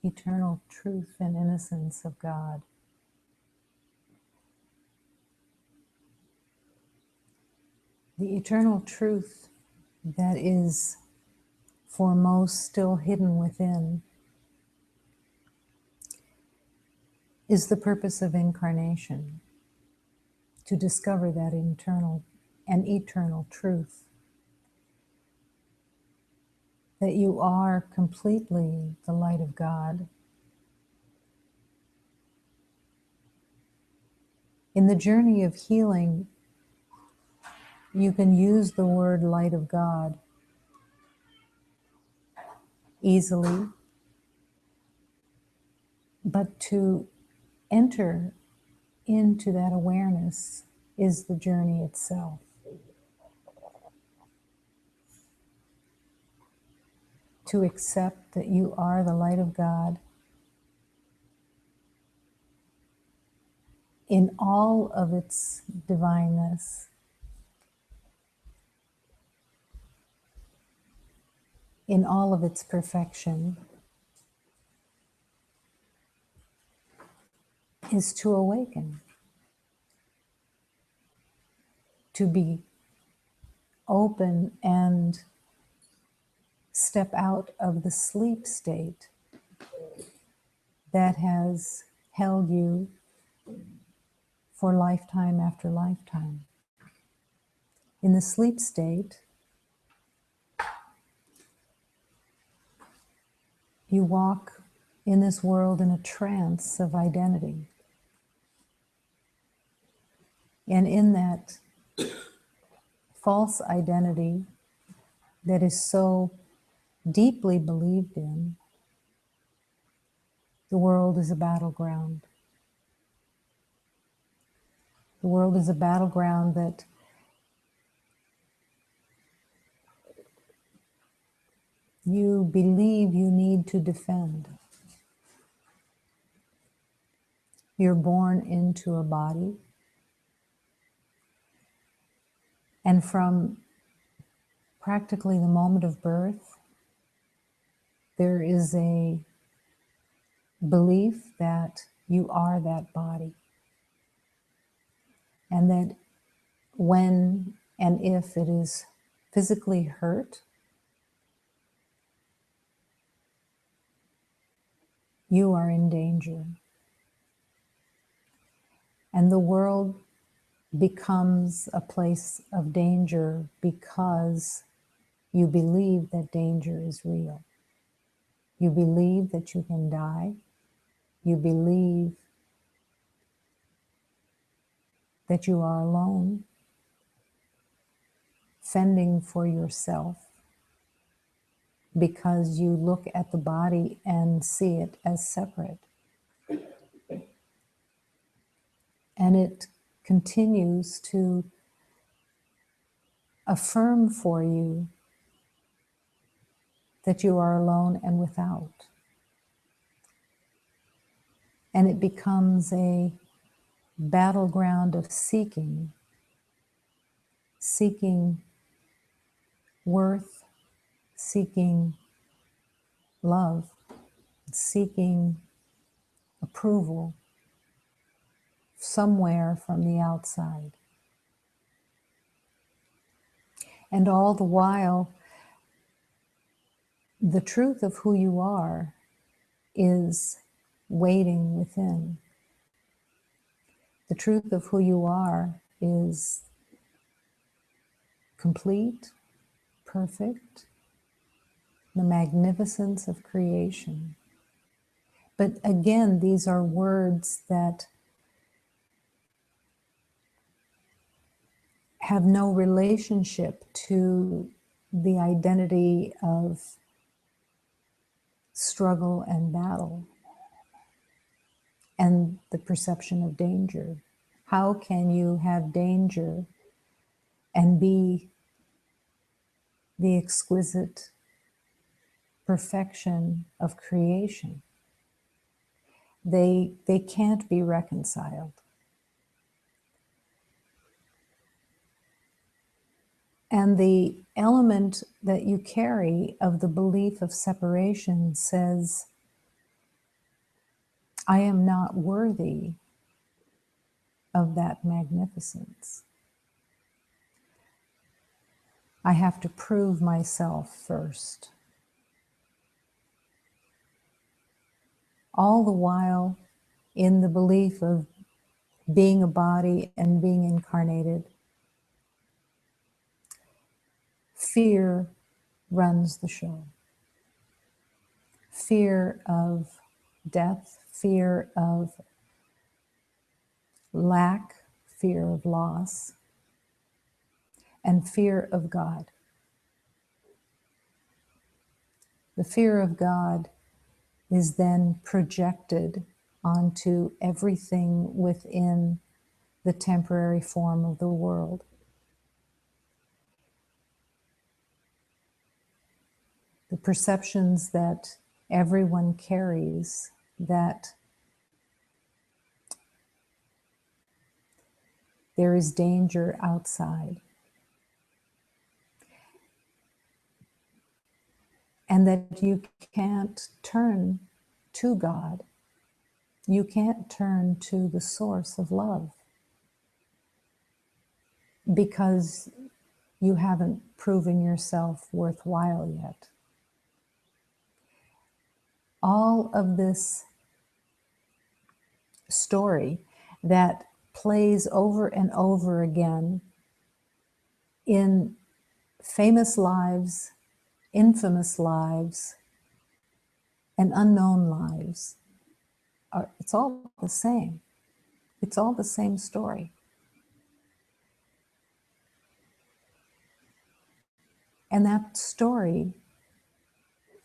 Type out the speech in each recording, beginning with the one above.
eternal truth and innocence of God. The eternal truth that is foremost still hidden within is the purpose of incarnation, to discover that internal and eternal truth, that you are completely the light of God. In the journey of healing, you can use the word light of God easily, but to enter into that awareness is the journey itself. To accept that you are the light of God in all of its divineness, in all of its perfection, is to awaken, to be open and step out of the sleep state that has held you for lifetime after lifetime. In the sleep state, you walk in this world in a trance of identity. And in that false identity that is so deeply believed in, the world is a battleground. The world is a battleground that you believe you need to defend. You're born into a body, and from practically the moment of birth, there is a belief that you are that body, and that when and if it is physically hurt, you are in danger. And the world becomes a place of danger because you believe that danger is real. You believe that you can die. You believe that you are alone, fending for yourself, because you look at the body and see it as separate. And it continues to affirm for you that you are alone and without. And it becomes a battleground of seeking worth, seeking love, seeking approval somewhere from the outside. And all the while, the truth of who you are is waiting within. The truth of who you are is complete, perfect, the magnificence of creation. But again, these are words that have no relationship to the identity of struggle and battle and the perception of danger. How can you have danger and be the exquisite perfection of creation? They can't be reconciled. And the element that you carry of the belief of separation says, I am not worthy of that magnificence. I have to prove myself first. All the while in the belief of being a body and being incarnated, fear runs the show. Fear of death, fear of lack, fear of loss, and fear of God. The fear of God is then projected onto everything within the temporary form of the world. The perceptions that everyone carries, that there is danger outside, and that you can't turn to God. You can't turn to the source of love because you haven't proven yourself worthwhile yet. All of this story that plays over and over again in famous lives, infamous lives, and unknown lives, it's all the same. It's all the same story. And that story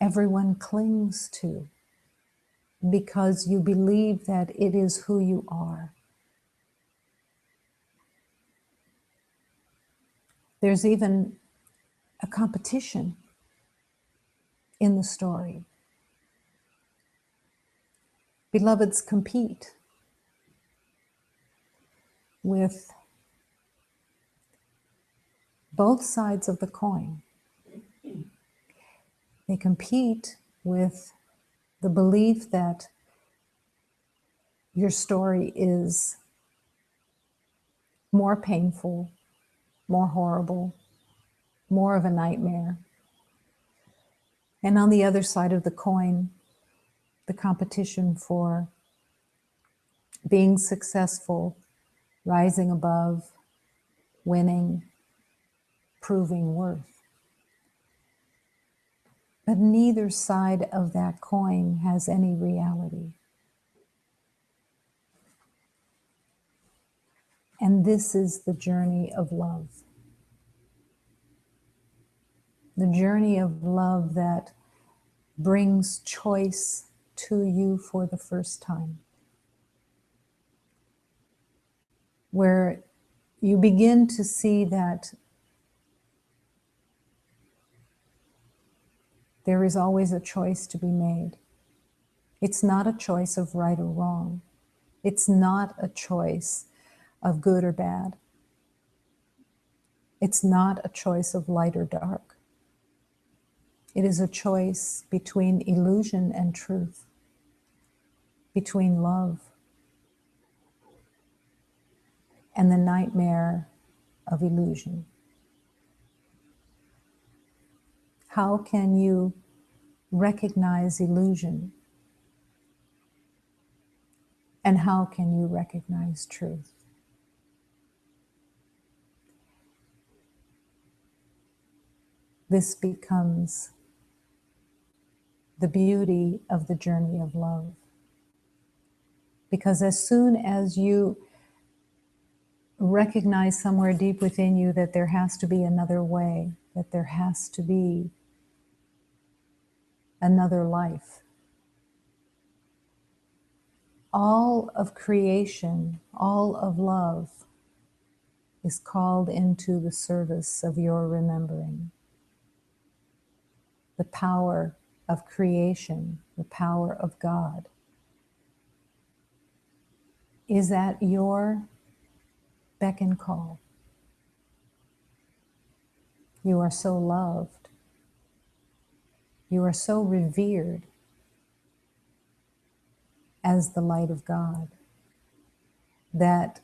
everyone clings to because you believe that it is who you are. There's even a competition in the story. Beloveds compete with both sides of the coin. They compete with the belief that your story is more painful, more horrible, more of a nightmare. And on the other side of the coin, the competition for being successful, rising above, winning, proving worth. But neither side of that coin has any reality. And this is the journey of love. The journey of love that brings choice to you for the first time. Where you begin to see that there is always a choice to be made. It's not a choice of right or wrong. It's not a choice of good or bad. It's not a choice of light or dark. It is a choice between illusion and truth, between love and the nightmare of illusion. How can you recognize illusion? And how can you recognize truth? This becomes the beauty of the journey of love. Because as soon as you recognize somewhere deep within you that there has to be another way, that there has to be another life, all of creation, all of love is called into the service of your remembering. The power of creation, the power of God, is at your beck and call. You are so loved. You are so revered. as the light of God, that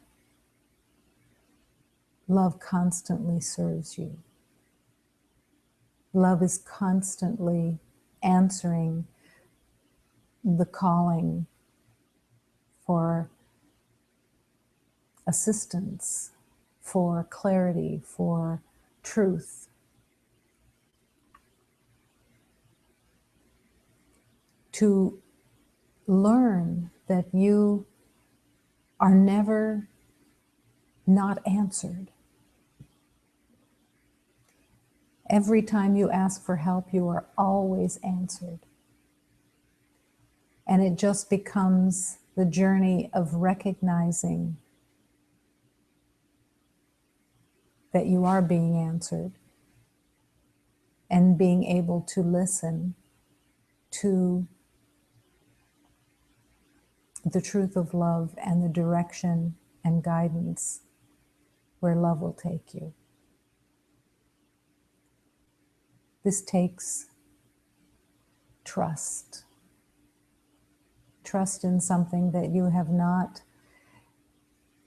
love constantly serves you. Love is constantly answering the calling for assistance, for clarity, for truth. To learn that you are never not answered. Every time you ask for help, you are always answered. And it just becomes the journey of recognizing that you are being answered and being able to listen to the truth of love and the direction and guidance where love will take you. This takes trust. Trust in something that you have not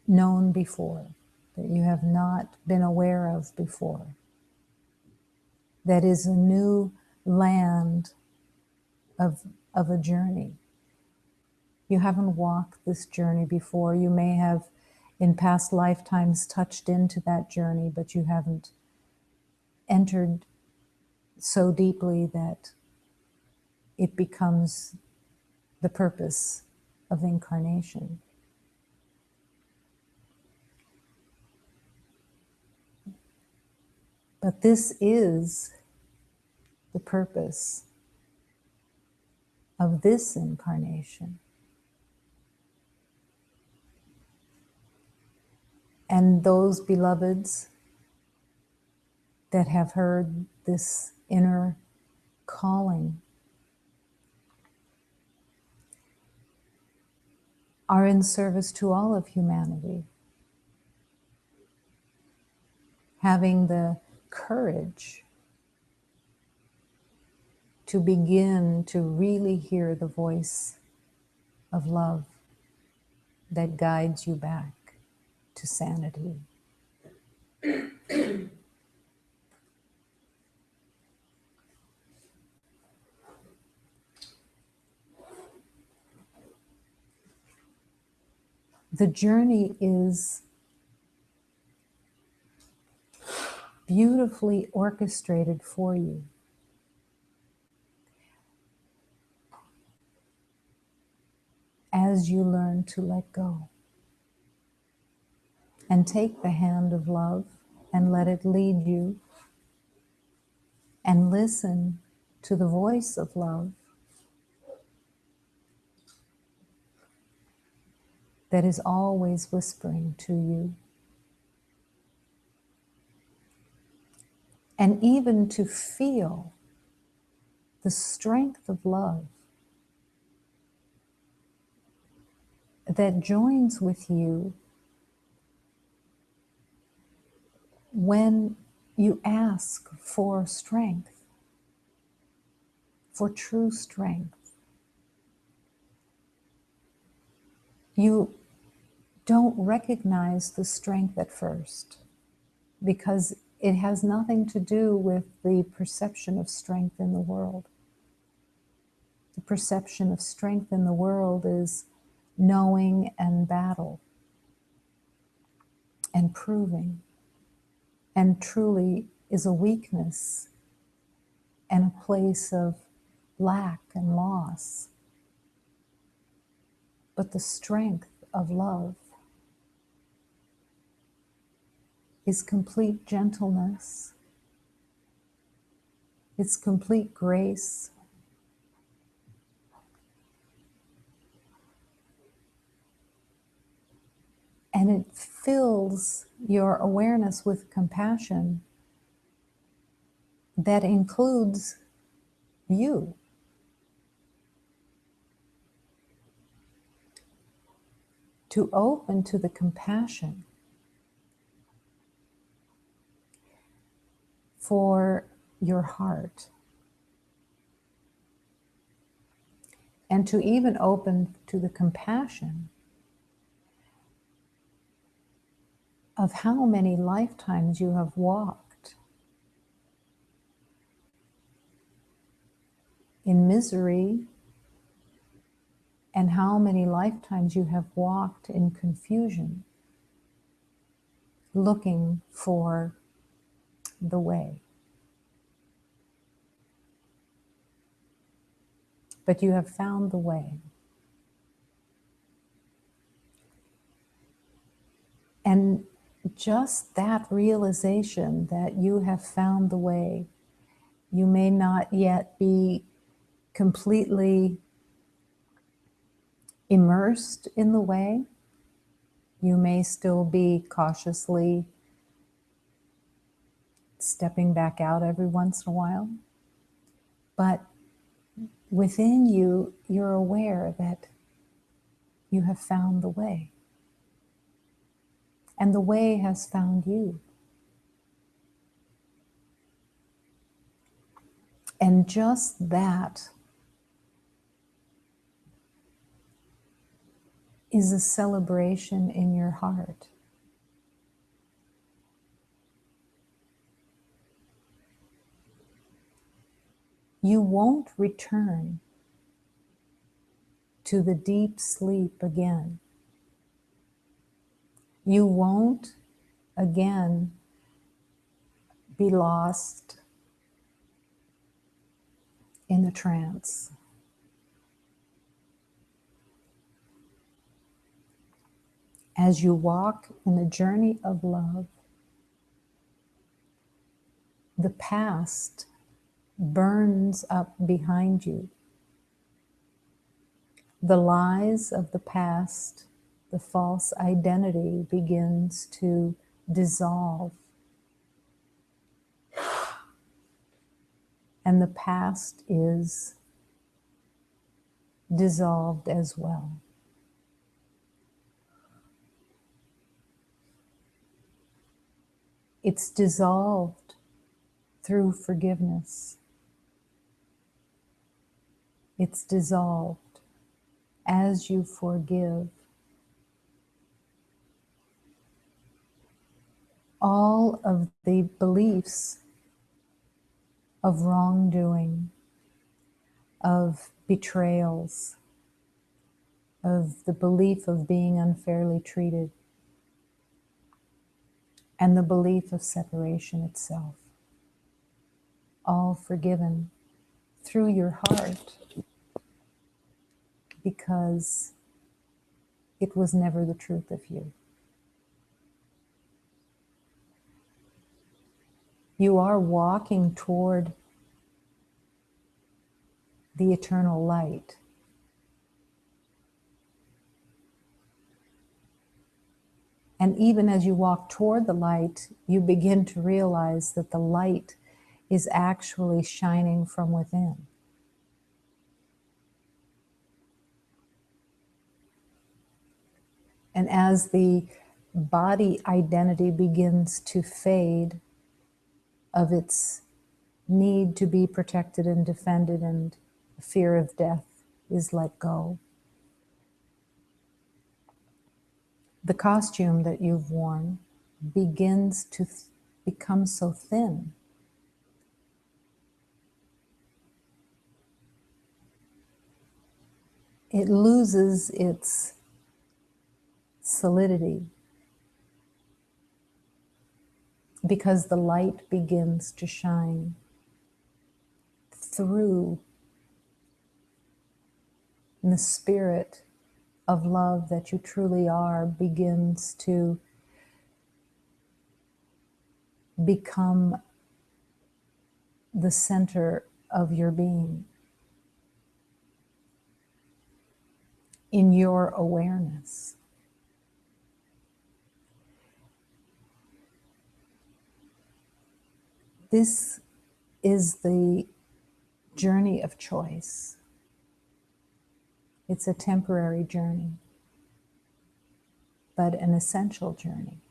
known before, that you have not been aware of before. That is a new land of a journey. You haven't walked this journey before. You may have in past lifetimes touched into that journey, but you haven't entered so deeply that it becomes the purpose of incarnation. But this is the purpose of this incarnation. And those beloveds that have heard this inner calling are in service to all of humanity, having the courage to begin to really hear the voice of love that guides you back to sanity. The journey is beautifully orchestrated for you. As you learn to let go and take the hand of love and let it lead you and listen to the voice of love that is always whispering to you. And even to feel the strength of love that joins with you when you ask for strength, for true strength. You don't recognize the strength at first because it has nothing to do with the perception of strength in the world. The perception of strength in the world is knowing and battle and proving, and truly is a weakness and a place of lack and loss. But the strength of love is complete gentleness, it's complete grace, and it fills your awareness with compassion that includes you. To open to the compassion for your heart and to even open to the compassion of how many lifetimes you have walked in misery, and how many lifetimes you have walked in confusion, looking for the way. But you have found the way. And just that realization that you have found the way, you may not yet be completely immersed in the way. You may still be cautiously stepping back out every once in a while. But within you, you're aware that you have found the way. And the way has found you. And just that is a celebration in your heart. You won't return to the deep sleep again. You won't again be lost in a trance. As you walk in a journey of love, the past burns up behind you. The lies of the past, the false identity begins to dissolve. And the past is dissolved as well. It's dissolved through forgiveness. It's dissolved as you forgive. All of the beliefs of wrongdoing, of betrayals, of the belief of being unfairly treated, and the belief of separation itself, all forgiven through your heart, because it was never the truth of you. You are walking toward the eternal light. And even as you walk toward the light, you begin to realize that the light is actually shining from within. And as the body identity begins to fade, of its need to be protected and defended, and the fear of death is let go, the costume that you've worn begins to become so thin. It loses its solidity because the light begins to shine through, and the spirit of love that you truly are begins to become the center of your being, in your awareness. This is the journey of choice. It's a temporary journey, but an essential journey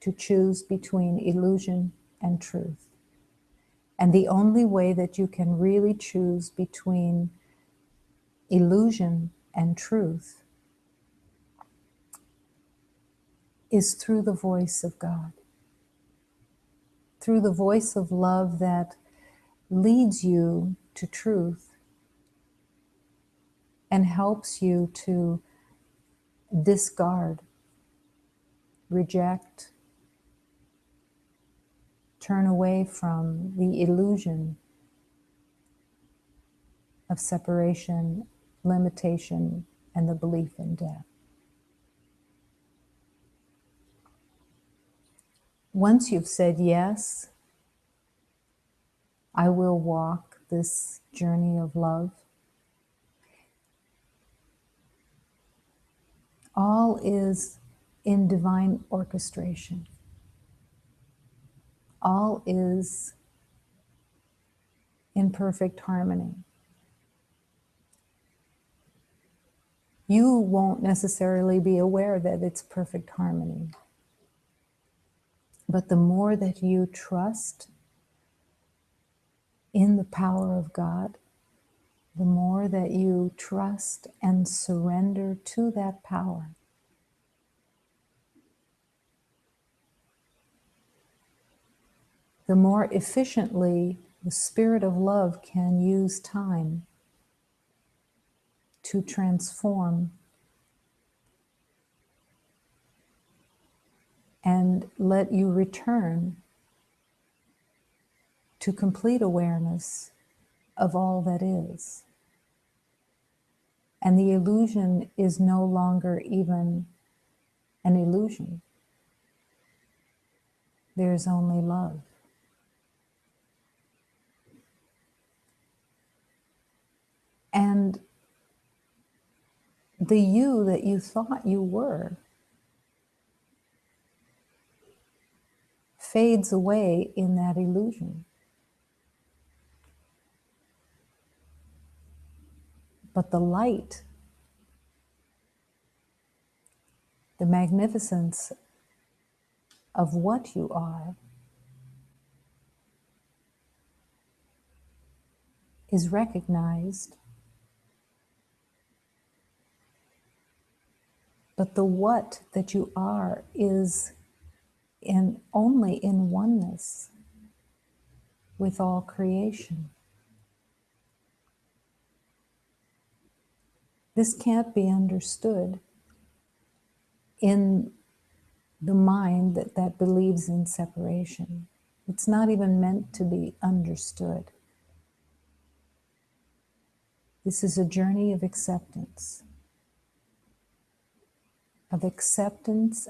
to choose between illusion and truth. And the only way that you can really choose between illusion and truth is through the voice of God, through the voice of love that leads you to truth and helps you to discard, reject, turn away from the illusion of separation, limitation, and the belief in death. Once you've said, yes, I will walk this journey of love, all is in divine orchestration. All is in perfect harmony. You won't necessarily be aware that it's perfect harmony. But the more that you trust in the power of God, the more that you trust and surrender to that power, the more efficiently the Spirit of love can use time to transform and let you return to complete awareness of all that is. And the illusion is no longer even an illusion. There's only love. And the you that you thought you were fades away in that illusion. But the light, the magnificence of what you are, is recognized. But the what that you are is only in oneness with all creation. This can't be understood in the mind that believes in separation. It's not even meant to be understood. This is a journey of acceptance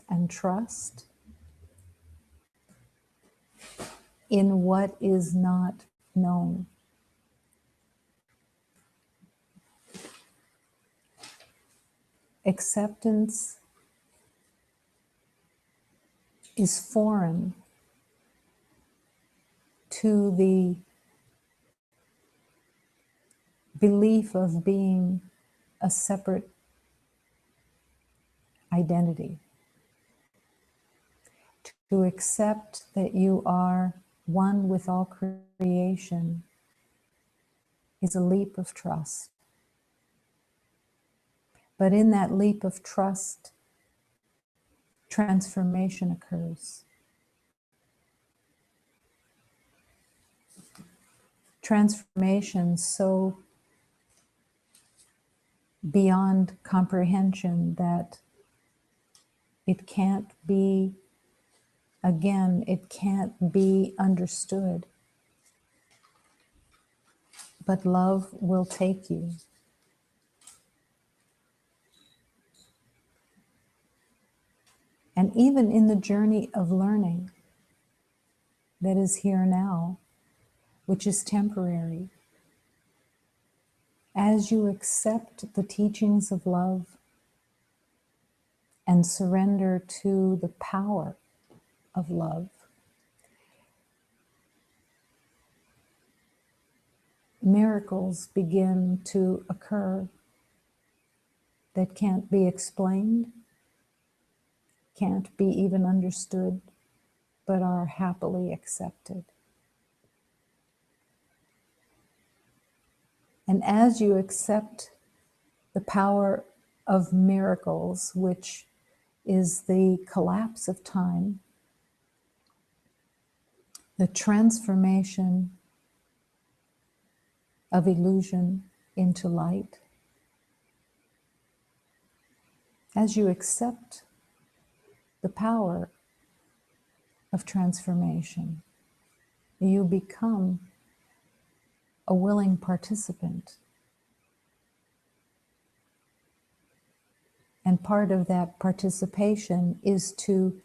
and trust in what is not known. Acceptance is foreign to the belief of being a separate identity. To accept that you are one with all creation is a leap of trust. But in that leap of trust, transformation occurs. Transformation so beyond comprehension that it can't be, again, it can't be understood. But love will take you. And even in the journey of learning that is here now, which is temporary, as you accept the teachings of love and surrender to the power of love, miracles begin to occur that can't be explained, can't be even understood, but are happily accepted. And as you accept the power of miracles, which is the collapse of time, the transformation of illusion into light. As you accept the power of transformation, you become a willing participant. And part of that participation is to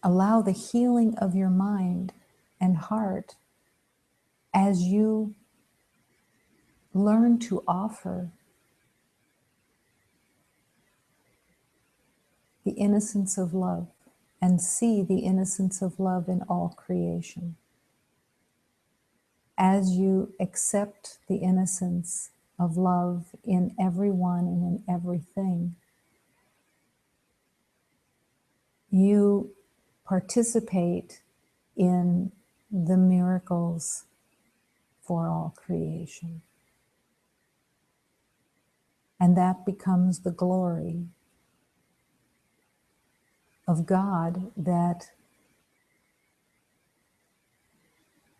allow the healing of your mind and heart as you learn to offer the innocence of love and see the innocence of love in all creation. As you accept the innocence of love in everyone and in everything, you participate in the miracles for all creation. And that becomes the glory of God that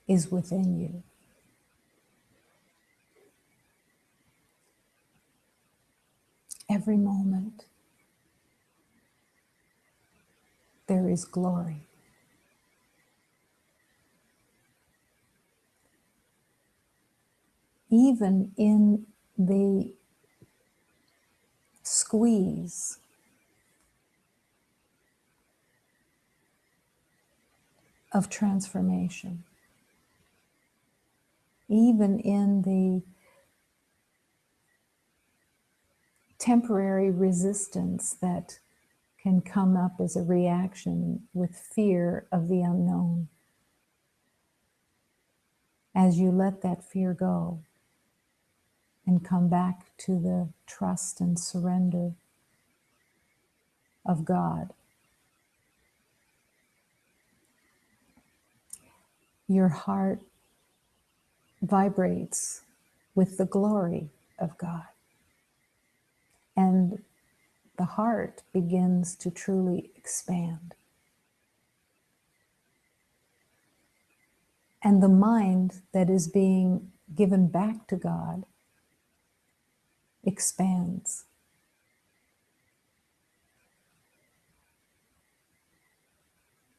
is within you. Every moment there is glory. Even in the squeeze of transformation, even in the temporary resistance that can come up as a reaction with fear of the unknown. As you let that fear go and come back to the trust and surrender of God, your heart vibrates with the glory of God. And the heart begins to truly expand. And the mind that is being given back to God expands.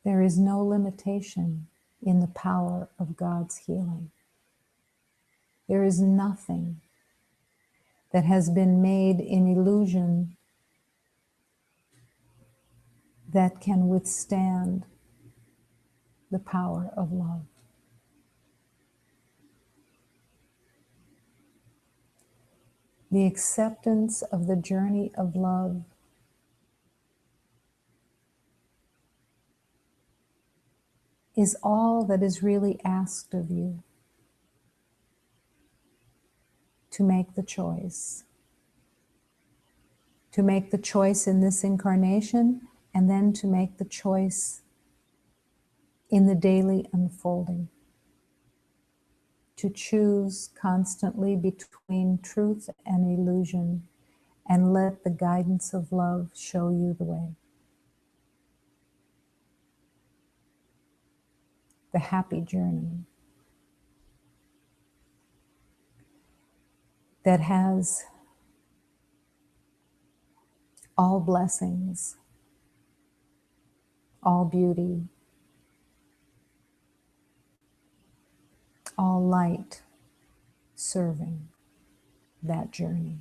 There is no limitation in the power of God's healing. There is nothing that has been made in illusion that can withstand the power of love. The acceptance of the journey of love is all that is really asked of you, to make the choice. To make the choice in this incarnation, and then to make the choice in the daily unfolding. To choose constantly between truth and illusion, and let the guidance of love show you the way. The happy journey that has all blessings, all beauty, all light serving that journey.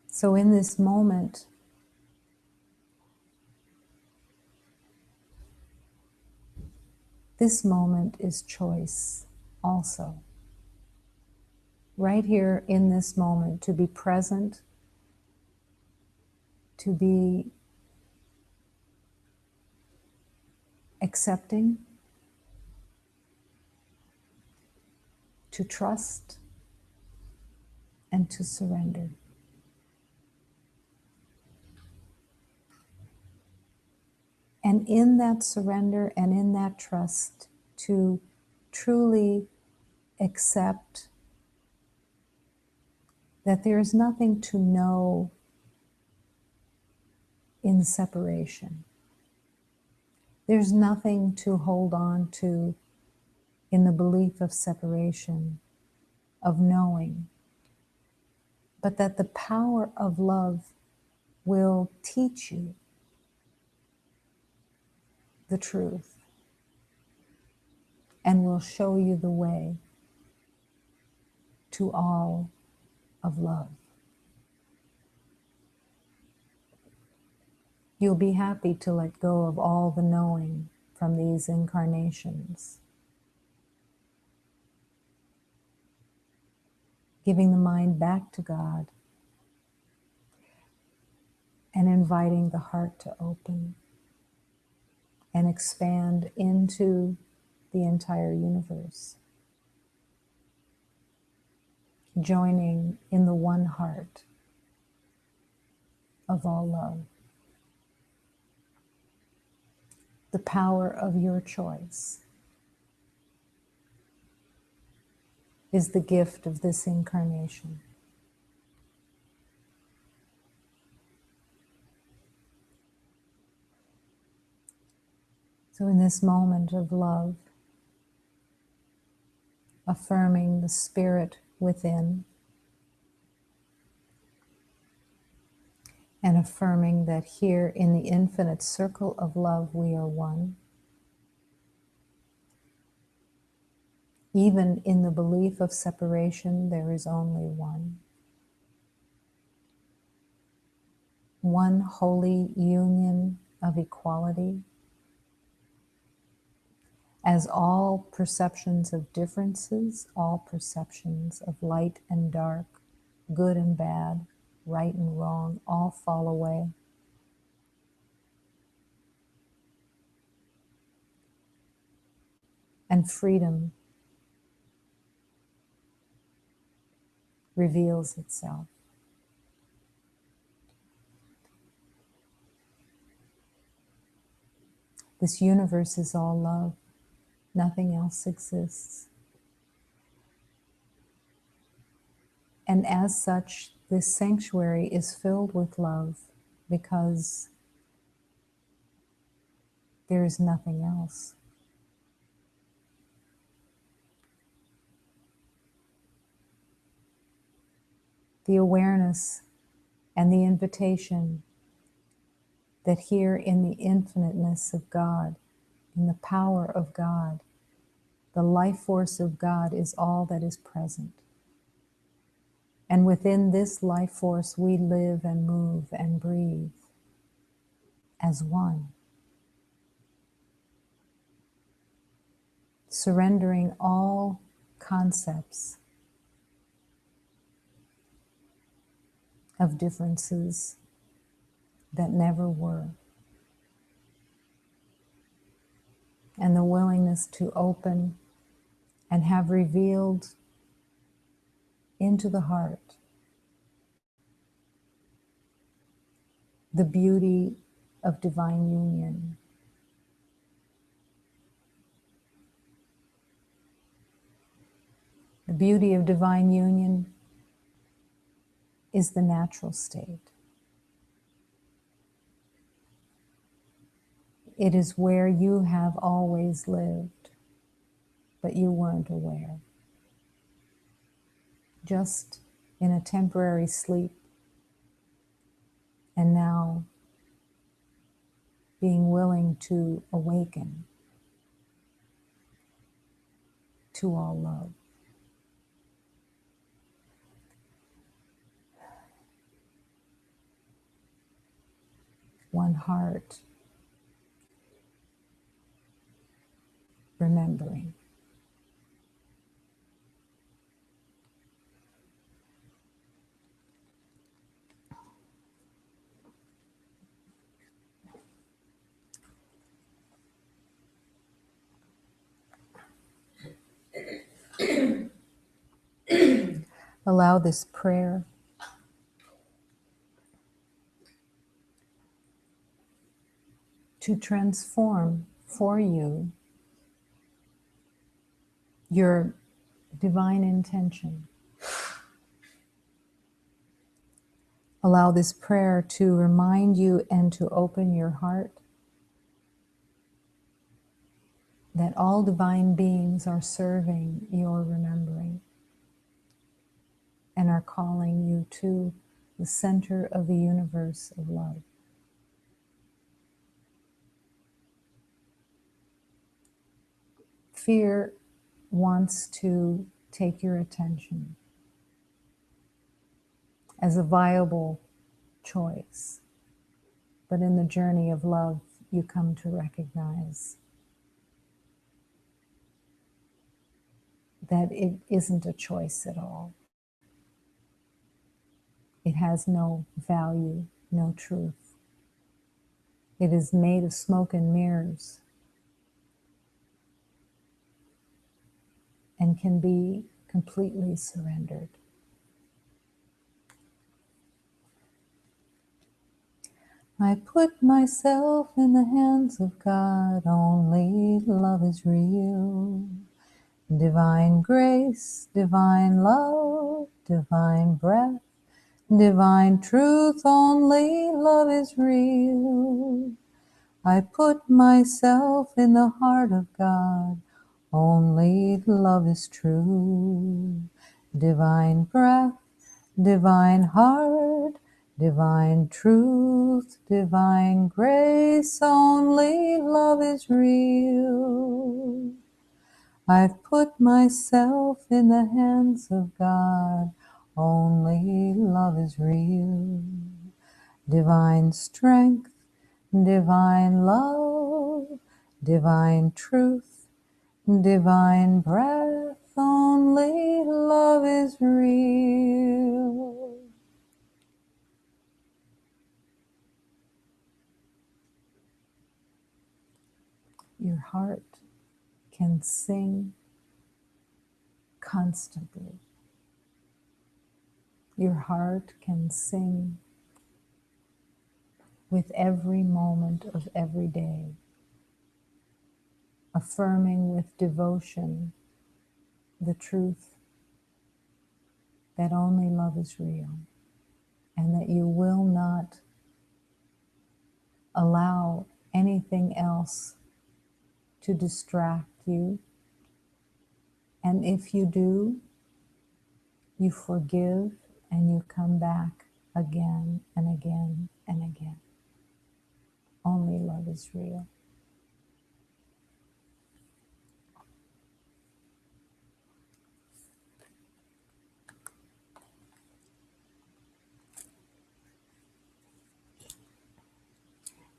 So in this moment, this moment is choice also. Right here in this moment, to be present, to be accepting, to trust, and to surrender. And And in that surrender and in that trust, to truly accept that there is nothing to know in separation. There's nothing to hold on to in the belief of separation, of knowing, but that the power of love will teach you the truth and will show you the way to all of love. You'll be happy to let go of all the knowing from these incarnations, giving the mind back to God and inviting the heart to open and expand into the entire universe, joining in the one heart of all love. The power of your choice is the gift of this incarnation. So in this moment of love, affirming the spirit within and affirming that here in the infinite circle of love we are one, even in the belief of separation there is only one. One holy union of equality, as all perceptions of differences, all perceptions of light and dark, good and bad, right and wrong, all fall away. And freedom reveals itself. This universe is all love. Nothing else exists. And as such, this sanctuary is filled with love because there is nothing else. The awareness and the invitation that here in the infiniteness of God, in the power of God, the life force of God is all that is present. And within this life force, we live and move and breathe as one, surrendering all concepts of differences that never were, and the willingness to open and have revealed into the heart the beauty of divine union. The beauty of divine union is the natural state. It is where you have always lived, but you weren't aware. Just in a temporary sleep, and now being willing to awaken to all love. One heart, remembering. Allow this prayer to transform for you your divine intention. Allow this prayer to remind you and to open your heart that all divine beings are serving your remembering and are calling you to the center of the universe of love. Fear wants to take your attention as a viable choice. But in the journey of love, you come to recognize that it isn't a choice at all. It has no value, no truth. It is made of smoke and mirrors and can be completely surrendered. I put myself in the hands of God, only love is real. Divine grace, divine love, divine breath, divine truth, only love is real. I put myself in the heart of God, only love is true. Divine breath, divine heart, divine truth, divine grace, only love is real. I've put myself in the hands of God, only love is real. Divine strength, divine love, divine truth, divine breath, only love is real. Your heart can sing constantly. Your heart can sing with every moment of every day, affirming with devotion the truth that only love is real and that you will not allow anything else to distract you. And if you do, you forgive and you come back again and again and again. Only love is real.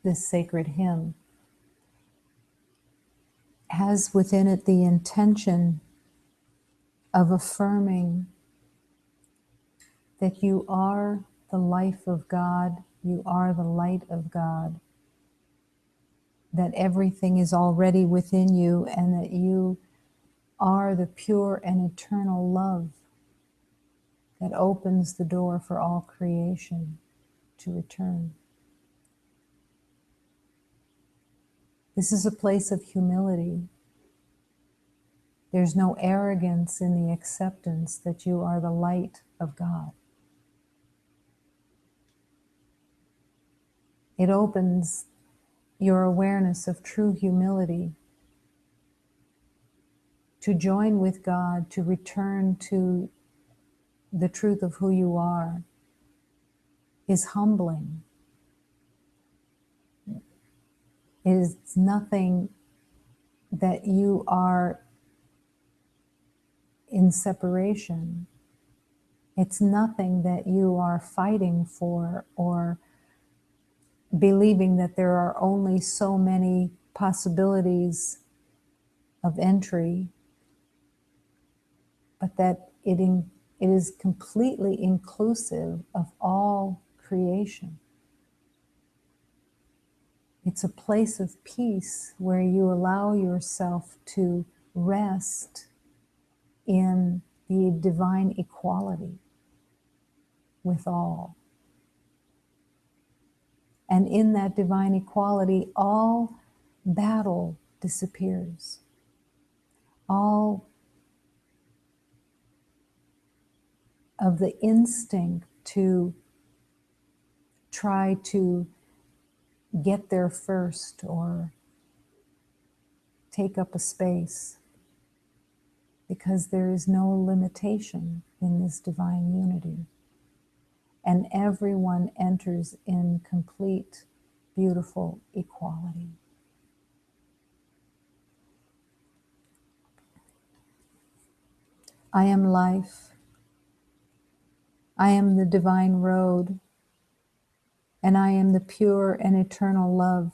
This sacred hymn has within it the intention of affirming that you are the life of God, you are the light of God, that everything is already within you, and that you are the pure and eternal love that opens the door for all creation to return. This is a place of humility. There's no arrogance in the acceptance that you are the light of God. It opens your awareness of true humility to join with God, to return to the truth of who you are, is humbling. It is nothing that you are in separation. It's nothing that you are fighting for or believing that there are only so many possibilities of entry, but that it is completely inclusive of all creation. It's a place of peace where you allow yourself to rest in the divine equality with all. And in that divine equality, all battle disappears. All of the instinct to try to get there first or take up a space, because there is no limitation in this divine unity. And everyone enters in complete, beautiful equality. I am life. I am the divine road, and I am the pure and eternal love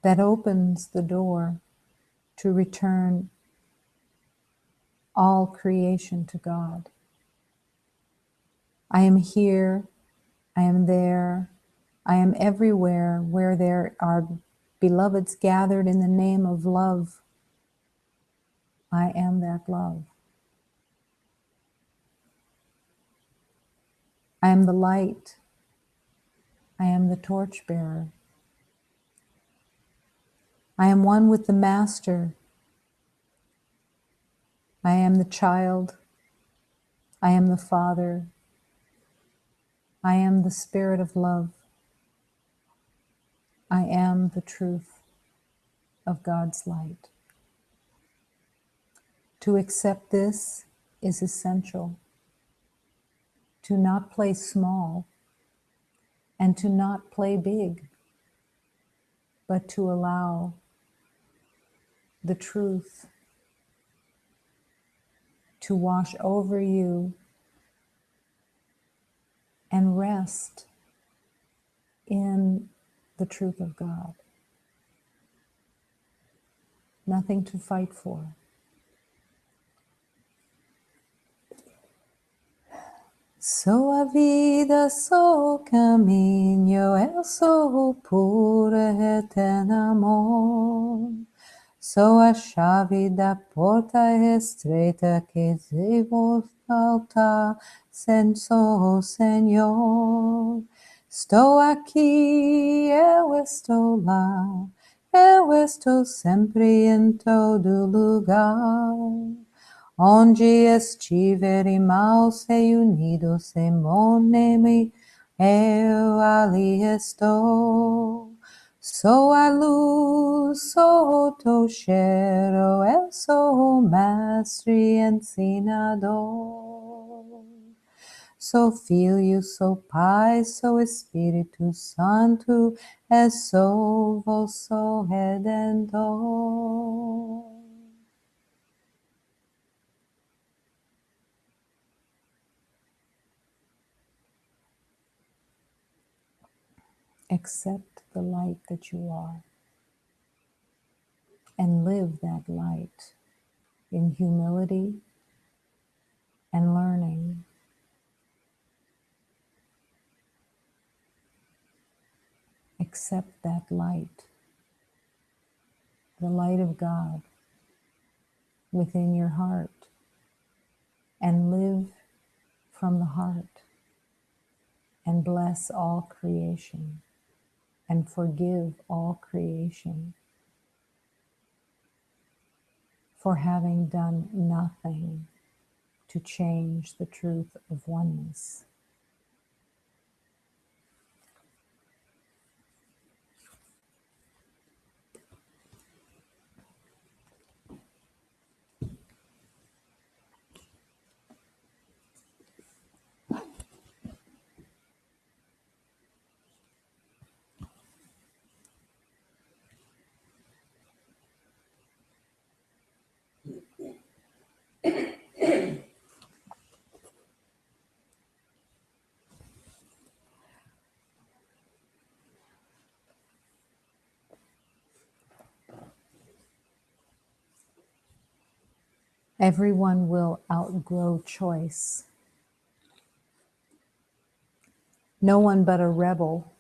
that opens the door to return all creation to God. I am here, I am there, I am everywhere where there are beloveds gathered in the name of love. I am that love. I am the light. I am the torchbearer. I am one with the Master. I am the child. I am the Father. I am the Spirit of love. I am the truth of God's light. To accept this is essential. To not play small and to not play big, but to allow the truth to wash over you and rest in the truth of God. Nothing to fight for. So a vida, so caminho, eu sou pura eterna amor. Sou a chave da porta estreita que devo faltar, sou Senhor. Estou aqui, eu estou lá, eu estou sempre em todo lugar. Onde estiver irmãos reunidos em meu nome, eu ali estou. Sou a luz, sou o teu cheiro, eu sou o mestre ensinador. Sou filho, sou pai, sou Espírito Santo, e sou vosso Redentor. Accept the light that you are and live that light in humility and learning. Accept that light, the light of God within your heart, and live from the heart and bless all creation and forgive all creation for having done nothing to change the truth of oneness. Everyone will outgrow choice. No one but a rebel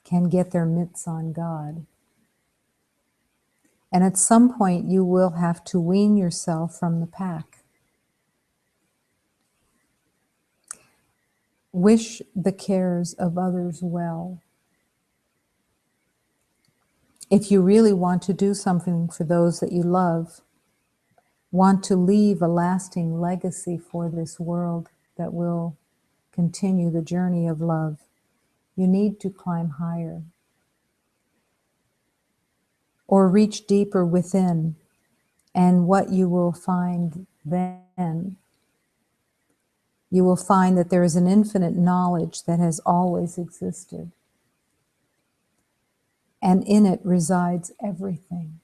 can get their mitts on God. And at some point you will have to wean yourself from the pack. Wish the cares of others well. If you really want to do something for those that you love, want to leave a lasting legacy for this world that will continue the journey of love, you need to climb higher or reach deeper within. And what you will find then, you will find that there is an infinite knowledge that has always existed. And in it resides everything.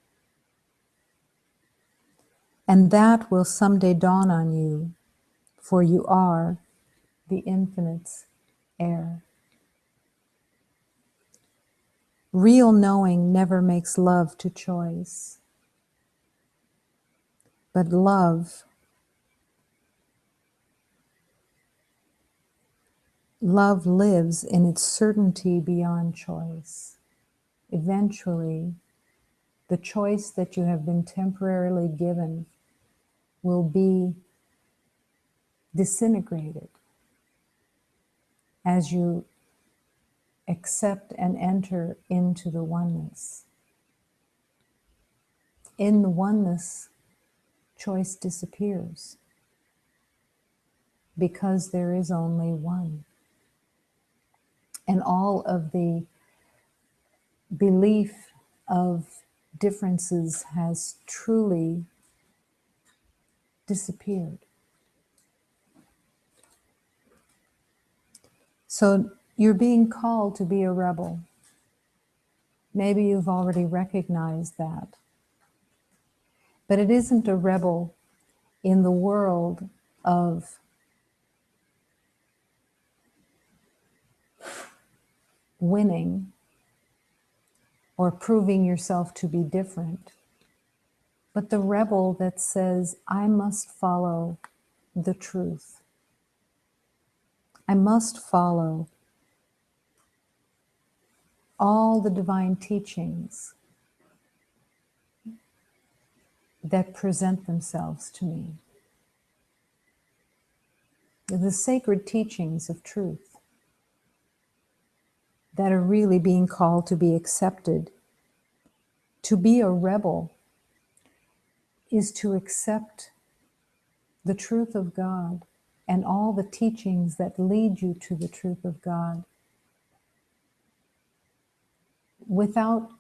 And that will someday dawn on you, for you are the infinite's heir. Real knowing never makes love to choice, but love lives in its certainty beyond choice. Eventually, the choice that you have been temporarily given will be disintegrated as you accept and enter into the oneness. In the oneness, choice disappears because there is only one. And all of the belief of differences has truly disappeared. So you're being called to be a rebel. Maybe you've already recognized that. But it isn't a rebel in the world of winning or proving yourself to be different, but the rebel that says, I must follow the truth. I must follow all the divine teachings that present themselves to me. The sacred teachings of truth that are really being called to be accepted. To be a rebel is to accept the truth of God and all the teachings that lead you to the truth of God without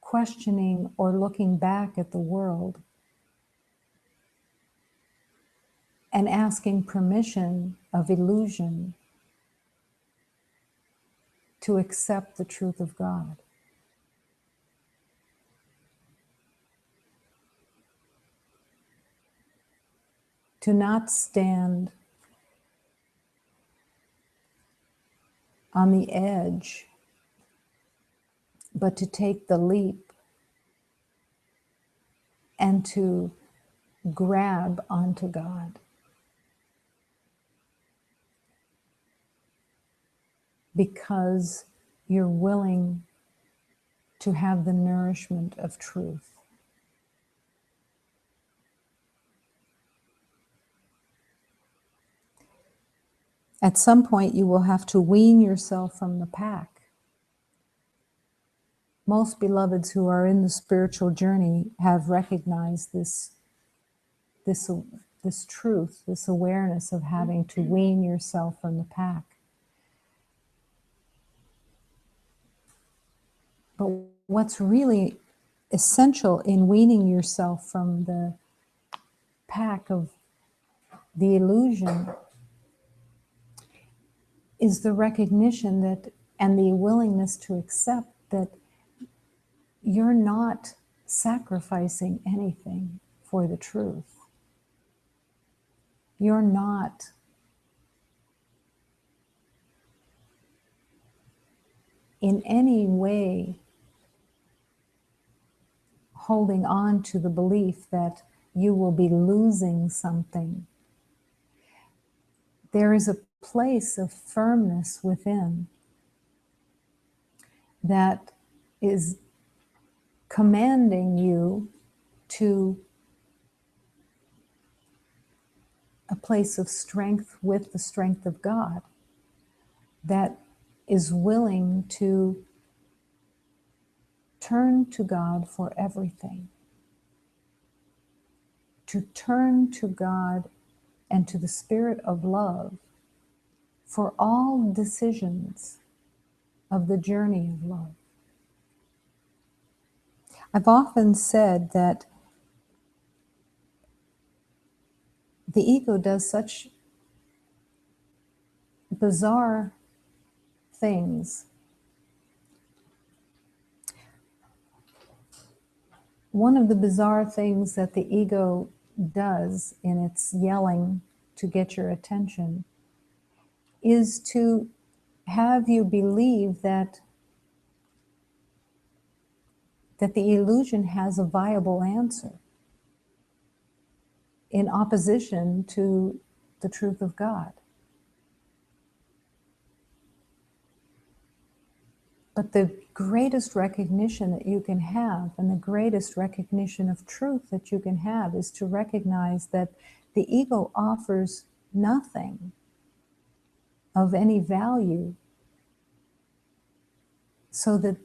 questioning or looking back at the world and asking permission of illusion to accept the truth of God. To not stand on the edge, but to take the leap and to grab onto God. Because you're willing to have the nourishment of truth. At some point, you will have to wean yourself from the pack. Most beloveds who are in the spiritual journey have recognized this truth, this awareness of having to wean yourself from the pack. But what's really essential in weaning yourself from the pack of the illusion is the recognition that, and the willingness to accept that you're not sacrificing anything for the truth. You're not in any way holding on to the belief that you will be losing something. There is a place of firmness within that is commanding you to a place of strength with the strength of God. that is willing to turn to God for everything, to turn to God and to the Spirit of love for all decisions of the journey of love. I've often said that the ego does such bizarre things. One of the bizarre things that the ego does in its yelling to get your attention is to have you believe that the illusion has a viable answer in opposition to the truth of God. But the greatest recognition that you can have, and the greatest recognition of truth that you can have, is to recognize that the ego offers nothing of any value, so that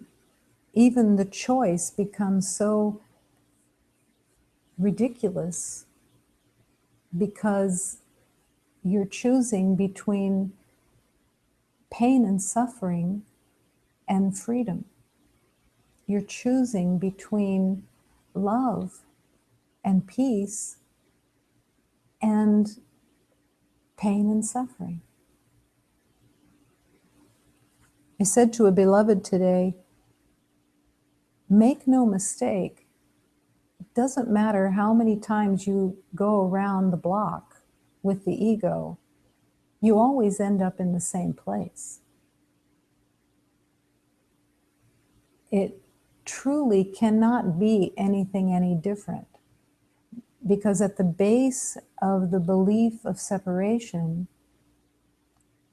even the choice becomes so ridiculous, because you're choosing between pain and suffering and freedom. You're choosing between love and peace and pain and suffering. I said to a beloved today, make no mistake, it doesn't matter how many times you go around the block with the ego, you always end up in the same place. It truly cannot be anything any different, because at the base of the belief of separation,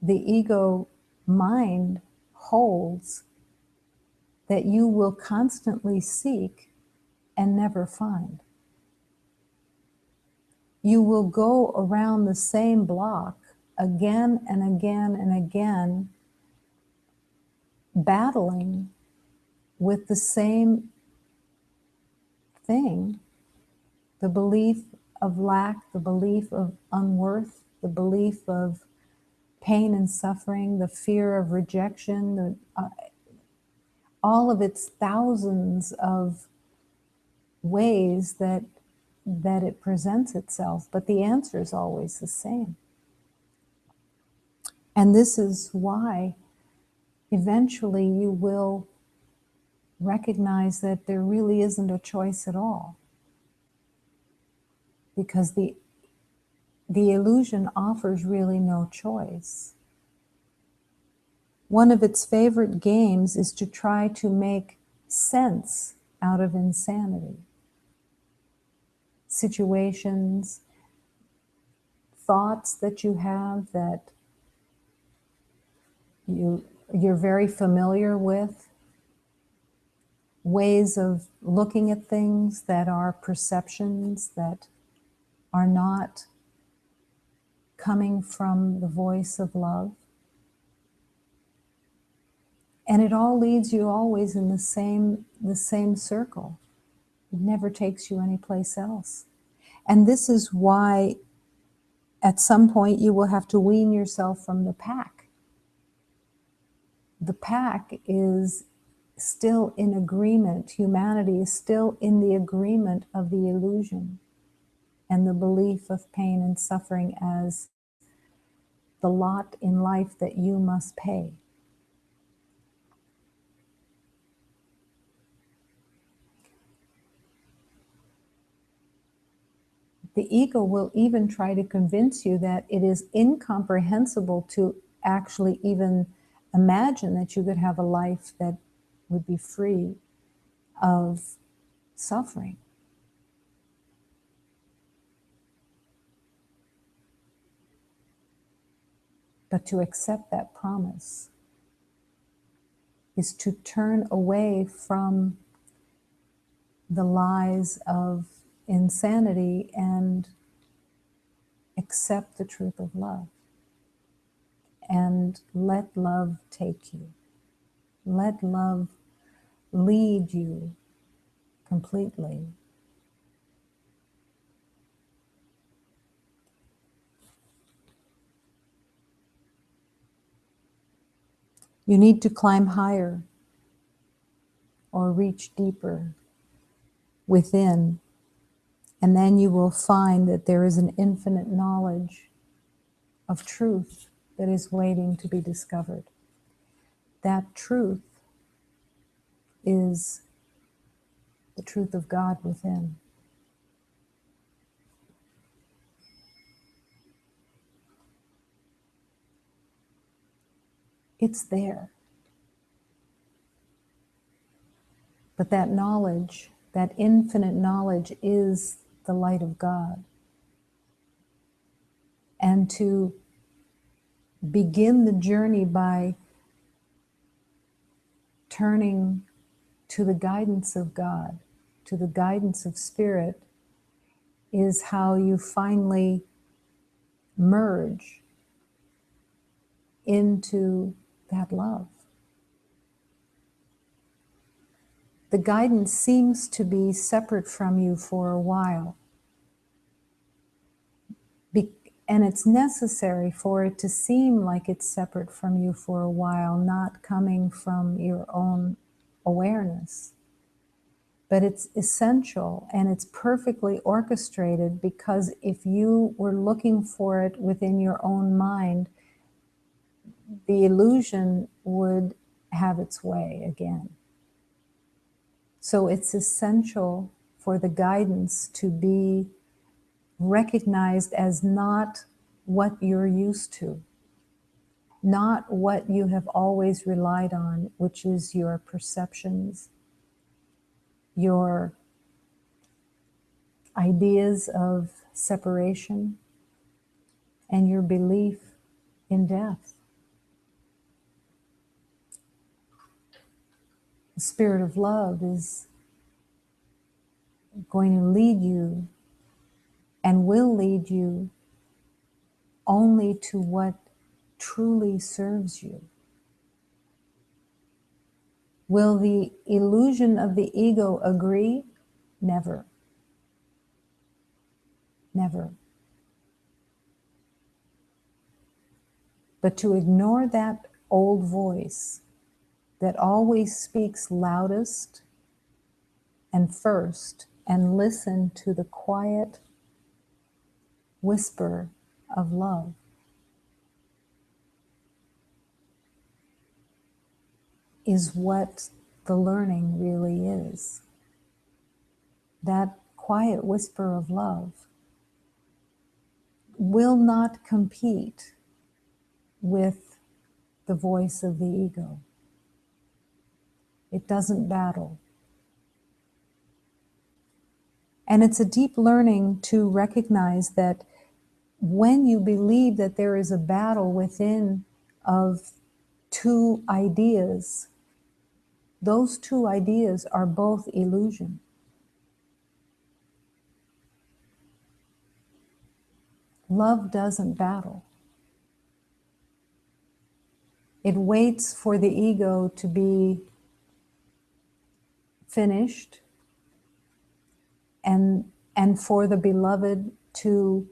the ego mind holds that you will constantly seek and never find. You will go around the same block again and again and again, battling with the same thing, the belief of lack, the belief of unworth, the belief of pain and suffering, the fear of rejection, all of its thousands of ways that it presents itself, but the answer is always the same. And this is why eventually you will recognize that there really isn't a choice at all, because the illusion offers really no choice. One of its favorite games is to try to make sense out of insanity. Situations, thoughts that you have that you're very familiar with, ways of looking at things that are perceptions that are not coming from the voice of love. And it all leads you always in the same circle. It never takes you anyplace else. And this is why at some point you will have to wean yourself from the pack. The pack is still in agreement. Humanity is still in the agreement of the illusion and the belief of pain and suffering as the lot in life that you must pay. The ego will even try to convince you that it is incomprehensible to actually even imagine that you could have a life that would be free of suffering. But to accept that promise is to turn away from the lies of insanity and accept the truth of love. and let love take you. Let love lead you completely. You need to climb higher or reach deeper within, and then you will find that there is an infinite knowledge of truth that is waiting to be discovered. That truth is the truth of God within. It's there. But that knowledge, that infinite knowledge, is the light of God. And to begin the journey by turning to the guidance of God, to the guidance of Spirit, is how you finally merge into that love. The guidance seems to be separate from you for a while. And it's necessary for it to seem like it's separate from you for a while, not coming from your own awareness. But it's essential and it's perfectly orchestrated, because if you were looking for it within your own mind, the illusion would have its way again. So it's essential for the guidance to be recognized as not what you're used to, not what you have always relied on, which is your perceptions, your ideas of separation, and your belief in death. The Spirit of love is going to lead you and will lead you only to what truly serves you. Will the illusion of the ego agree? Never. Never. But to ignore that old voice that always speaks loudest and first, and listen to the quiet whisper of love, is what the learning really is. That quiet whisper of love will not compete with the voice of the ego. It doesn't battle. And it's a deep learning to recognize that when you believe that there is a battle within of two ideas, those two ideas are both illusion. Love doesn't battle. It waits for the ego to be finished and for the beloved to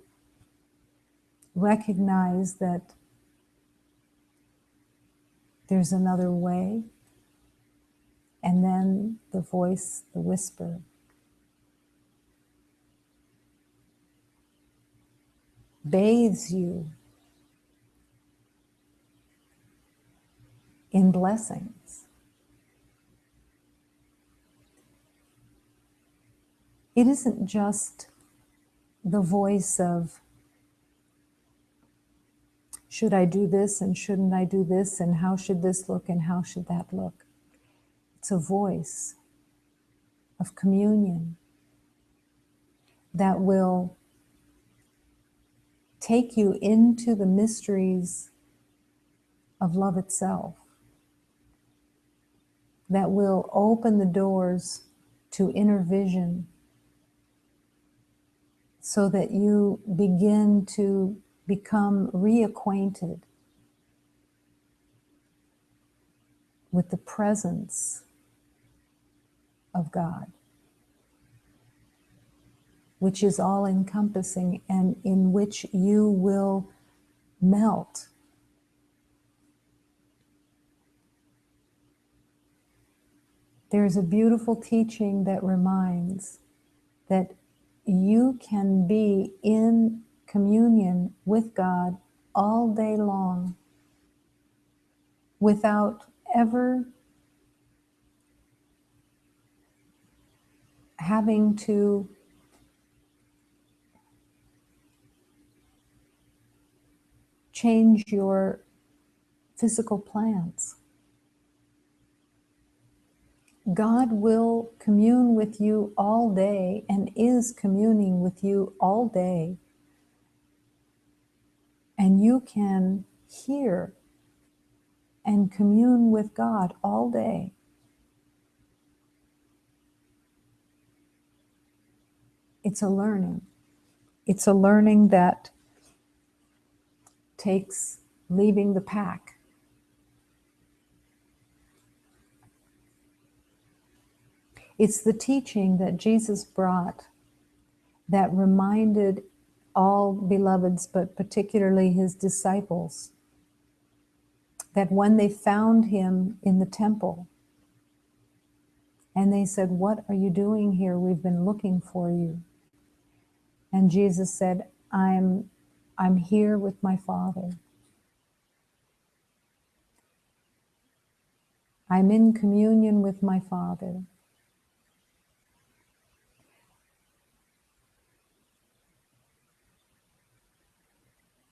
recognize that there's another way, and then the voice, the whisper, bathes you in blessings. It isn't just the voice of, should I do this and shouldn't I do this, and how should this look and how should that look? It's a voice of communion that will take you into the mysteries of love itself, that will open the doors to inner vision so that you begin to become reacquainted with the presence of God, which is all encompassing and in which you will melt. There's a beautiful teaching that reminds that you can be in communion with God all day long without ever having to change your physical plans. God will commune with you all day and is communing with you all day. And you can hear and commune with God all day. It's a learning. It's a learning that takes leaving the pack. It's the teaching that Jesus brought that reminded all beloveds, but particularly his disciples, that when they found him in the temple and they said, "What are you doing here? We've been looking for you." And Jesus said, I'm here with my Father. I'm in communion with my Father.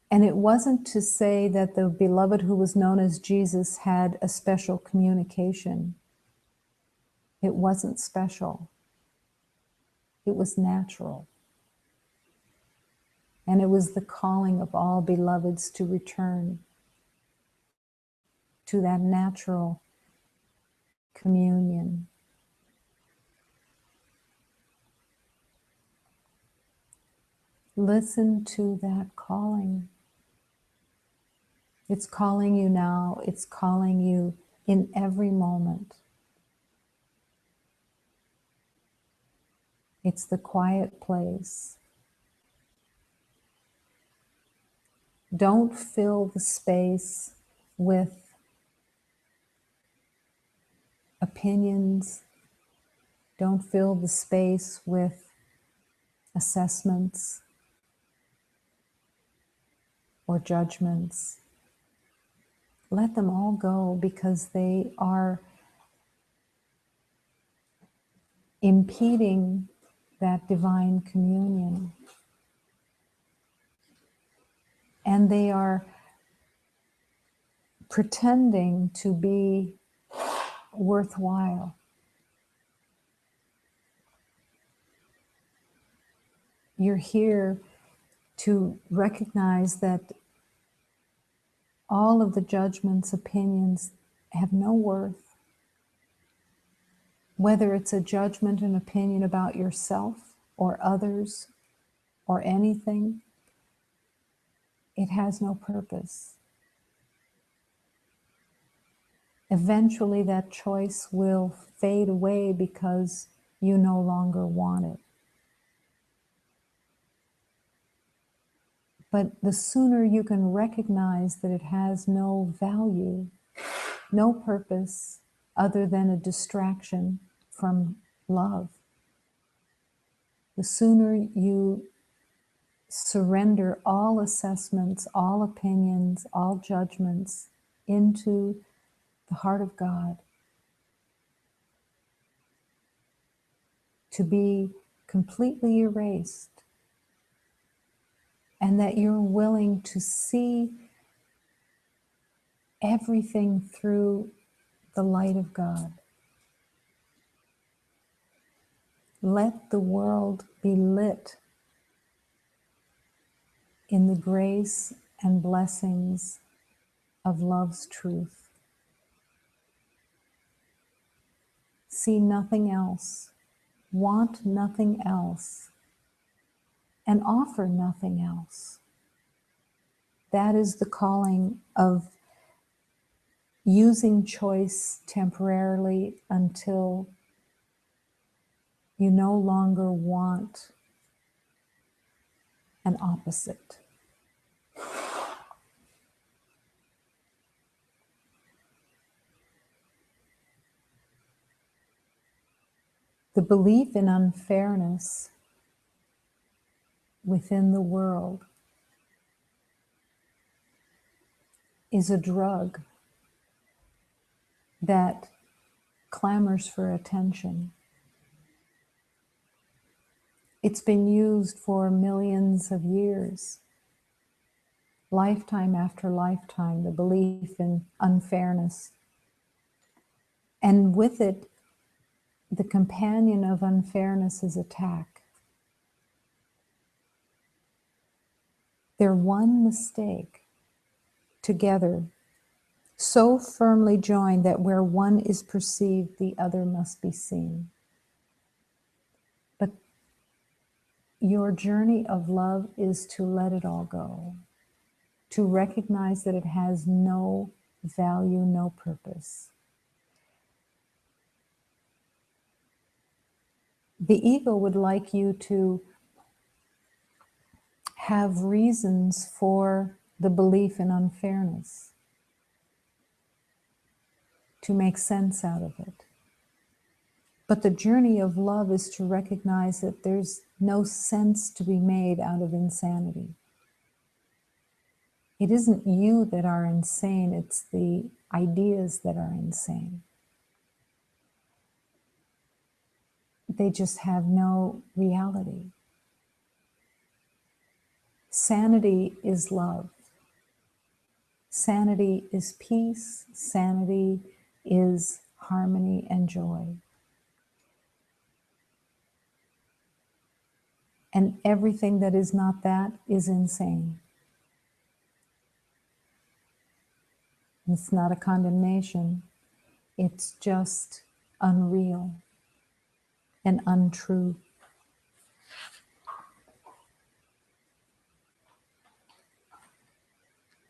And it wasn't to say that the beloved who was known as Jesus had a special communication. It wasn't special. It was natural. And it was the calling of all beloveds to return to that natural communion. Listen to that calling. It's calling you now. It's calling you in every moment. It's the quiet place. Don't fill the space with opinions. Don't fill the space with assessments or judgments. Let them all go, because they are impeding that divine communion. And they are pretending to be worthwhile. You're here to recognize that all of the judgments, opinions have no worth. Whether it's a judgment and opinion about yourself or others or anything, it has no purpose. Eventually that choice will fade away because you no longer want it. But the sooner you can recognize that it has no value, no purpose other than a distraction from love, the sooner you surrender all assessments, all opinions, all judgments into the heart of God, to be completely erased, and that you're willing to see everything through the light of God. Let the world be lit in the grace and blessings of love's truth. See nothing else, want nothing else, and offer nothing else. That is the calling of using choice temporarily until you no longer want an opposite. The belief in unfairness within the world is a drug that clamors for attention. It's been used for millions of years, lifetime after lifetime, the belief in unfairness. And with it, the companion of unfairness is attack. They're one mistake together, so firmly joined that where one is perceived, the other must be seen. But your journey of love is to let it all go, to recognize that it has no value, no purpose. The ego would like you to have reasons for the belief in unfairness, to make sense out of it. But the journey of love is to recognize that there's no sense to be made out of insanity. It isn't you that are insane, it's the ideas that are insane. They just have no reality. Sanity is love. Sanity is peace. Sanity is harmony and joy. And everything that is not that is insane. It's not a condemnation. It's just unreal and untrue.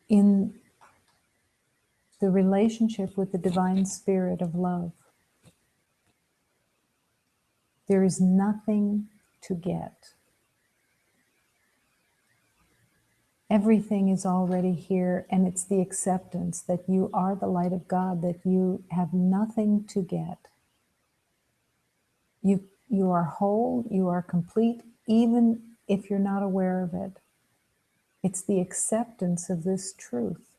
In the relationship with the divine spirit of love, there is nothing to get. Everything is already here, and it's the acceptance that you are the light of God, that you have nothing to get. You are whole, you are complete, even if you're not aware of it. It's the acceptance of this truth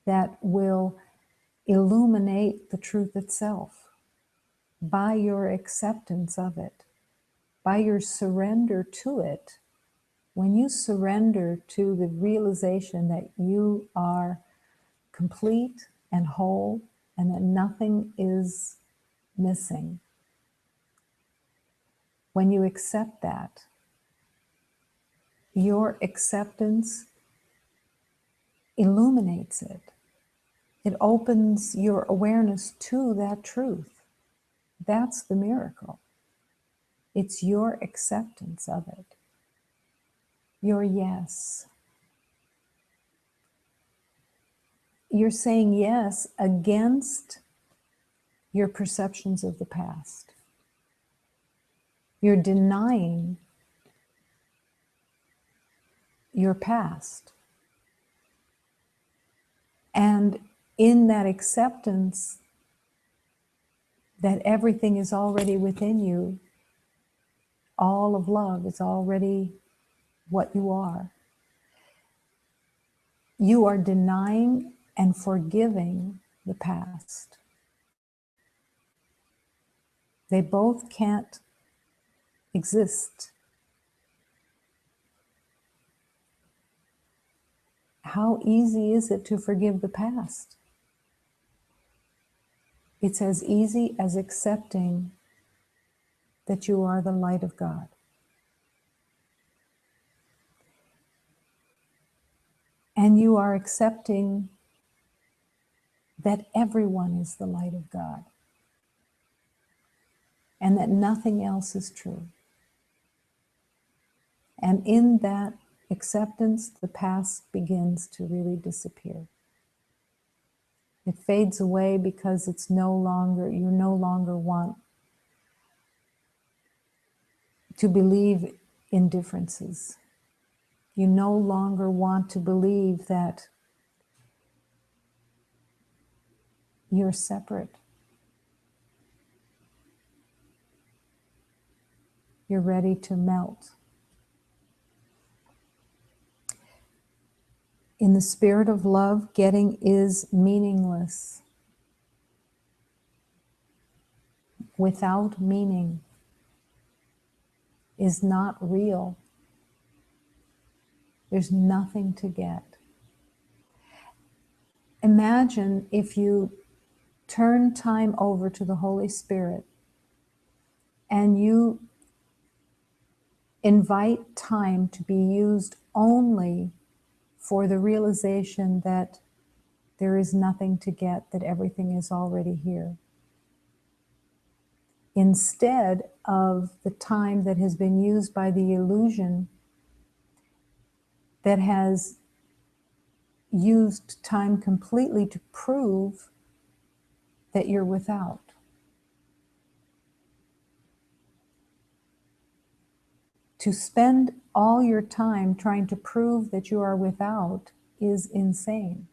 that will illuminate the truth itself by your acceptance of it, by your surrender to it. When you surrender to the realization that you are complete and whole and that nothing is missing, when you accept that, your acceptance illuminates it. It opens your awareness to that truth. That's the miracle. It's your acceptance of it. Your yes. You're saying yes against your perceptions of the past. You're denying your past. And in that acceptance that everything is already within you, all of love is already what you are. You are denying and forgiving the past. They both can't exist. How easy is it to forgive the past? It's as easy as accepting that you are the light of God. And you are accepting that everyone is the light of God and that nothing else is true. And in that acceptance, the past begins to really disappear. It fades away because it's no longer, you no longer want to believe in differences. You no longer want to believe that you're separate. You're ready to melt. In the spirit of love, getting is meaningless. Without meaning is not real. There's nothing to get. Imagine if you turn time over to the Holy Spirit and you invite time to be used only for the realization that there is nothing to get, that everything is already here. Instead of the time that has been used by the illusion that has used time completely to prove that you're without. To spend all your time trying to prove that you are without is insane,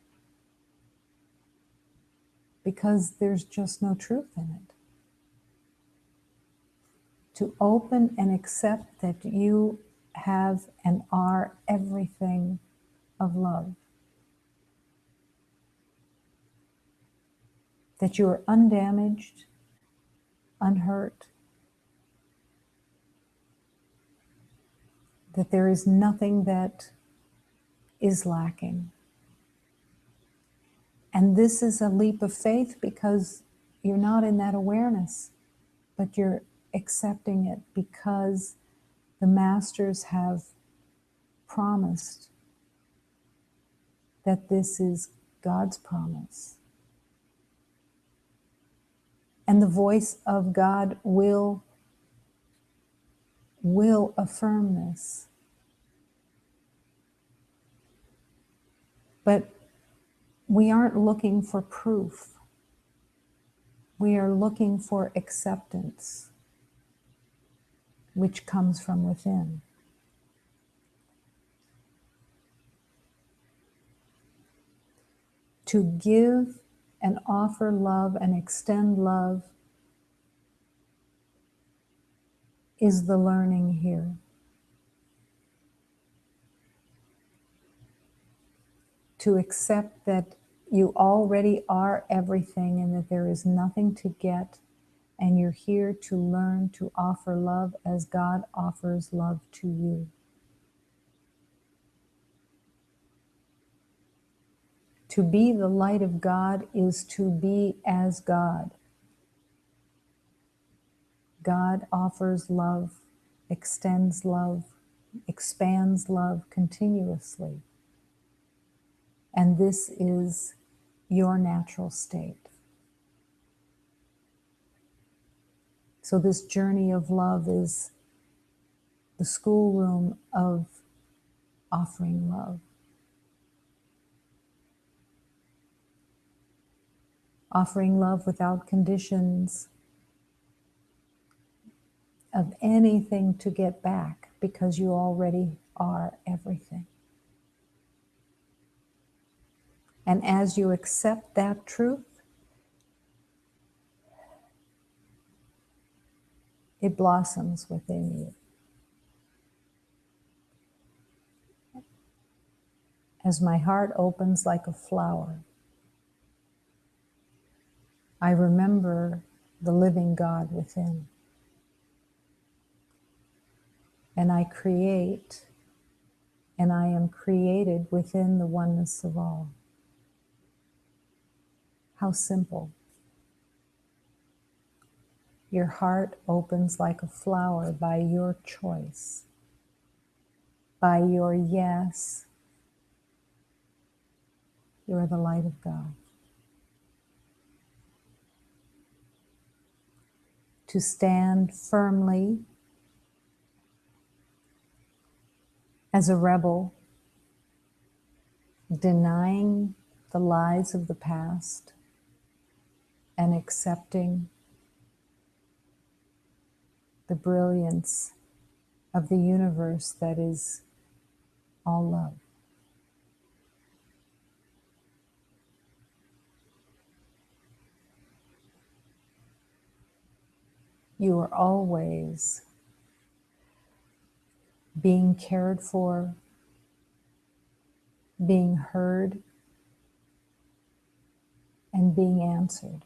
because there's just no truth in it. To open and accept that you have and are everything of love. That you are undamaged, unhurt. That there is nothing that is lacking. And this is a leap of faith because you're not in that awareness, but you're accepting it because the masters have promised that this is God's promise. And the voice of God will affirm this. But we aren't looking for proof. We are looking for acceptance, which comes from within. To give and offer love and extend love is the learning here. To accept that you already are everything and that there is nothing to get, and you're here to learn to offer love as God offers love to you. To be the light of God is to be as God. God offers love, extends love, expands love continuously. And this is your natural state. So this journey of love is the schoolroom of offering love. Offering love without conditions of anything to get back, because you already are everything. And as you accept that truth, it blossoms within you. As my heart opens like a flower, I remember the living God within. And I create, and I am created within the oneness of all. How simple. Your heart opens like a flower by your choice, by your yes. You are the light of God. To stand firmly as a rebel, denying the lies of the past, and accepting the brilliance of the universe that is all love. You are always being cared for, being heard, and being answered.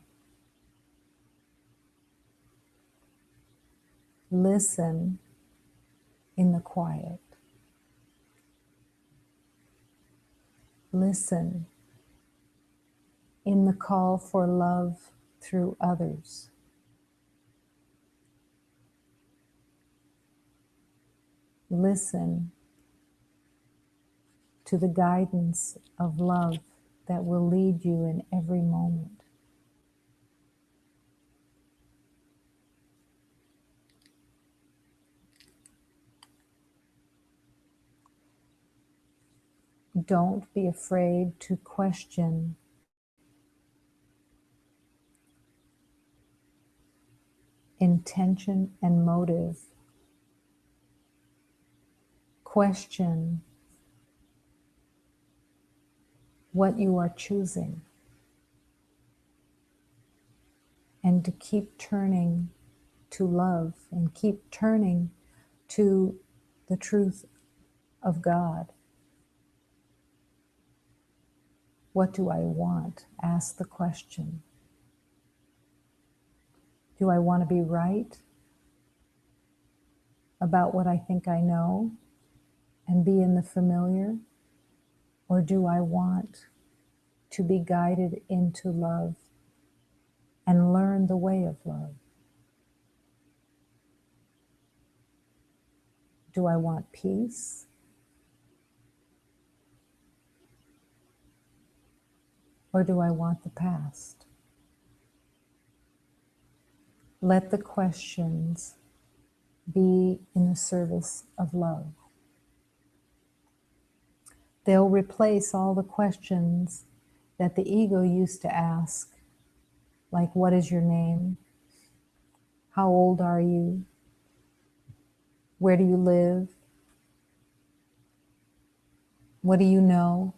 Listen in the quiet. Listen in the call for love through others. Listen to the guidance of love that will lead you in every moment. Don't be afraid to question intention and motive. Question what you are choosing, and to keep turning to love and keep turning to the truth of God. What do I want? Ask the question. Do I want to be right about what I think I know and be in the familiar? Or do I want to be guided into love and learn the way of love? Do I want peace? Or do I want the past? Let the questions be in the service of love. They'll replace all the questions that the ego used to ask, like, what is your name? How old are you? Where do you live? What do you know?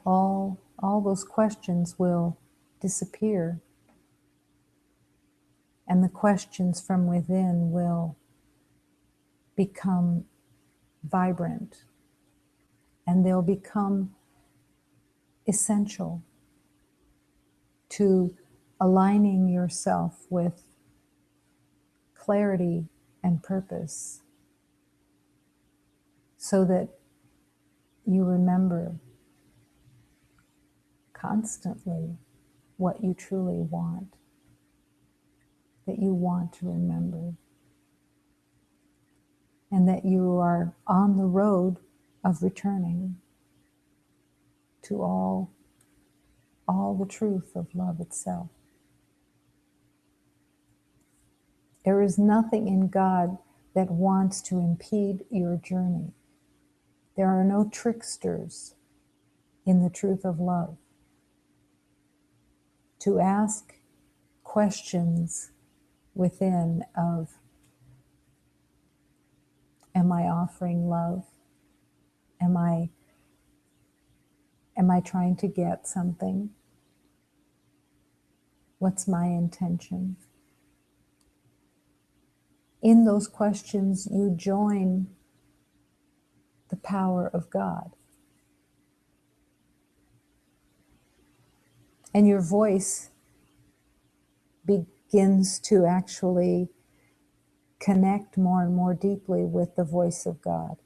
All those questions will disappear, and the questions from within will become vibrant, and they'll become essential to aligning yourself with clarity and purpose, so that you remember constantly what you truly want, that you want to remember, and that you are on the road of returning to all the truth of love itself. There is nothing in God that wants to impede your journey. There are no tricksters in the truth of love. To ask questions within of, am I offering love? Am I trying to get something? What's my intention? In those questions, you join the power of God. And your voice begins to actually connect more and more deeply with the voice of God.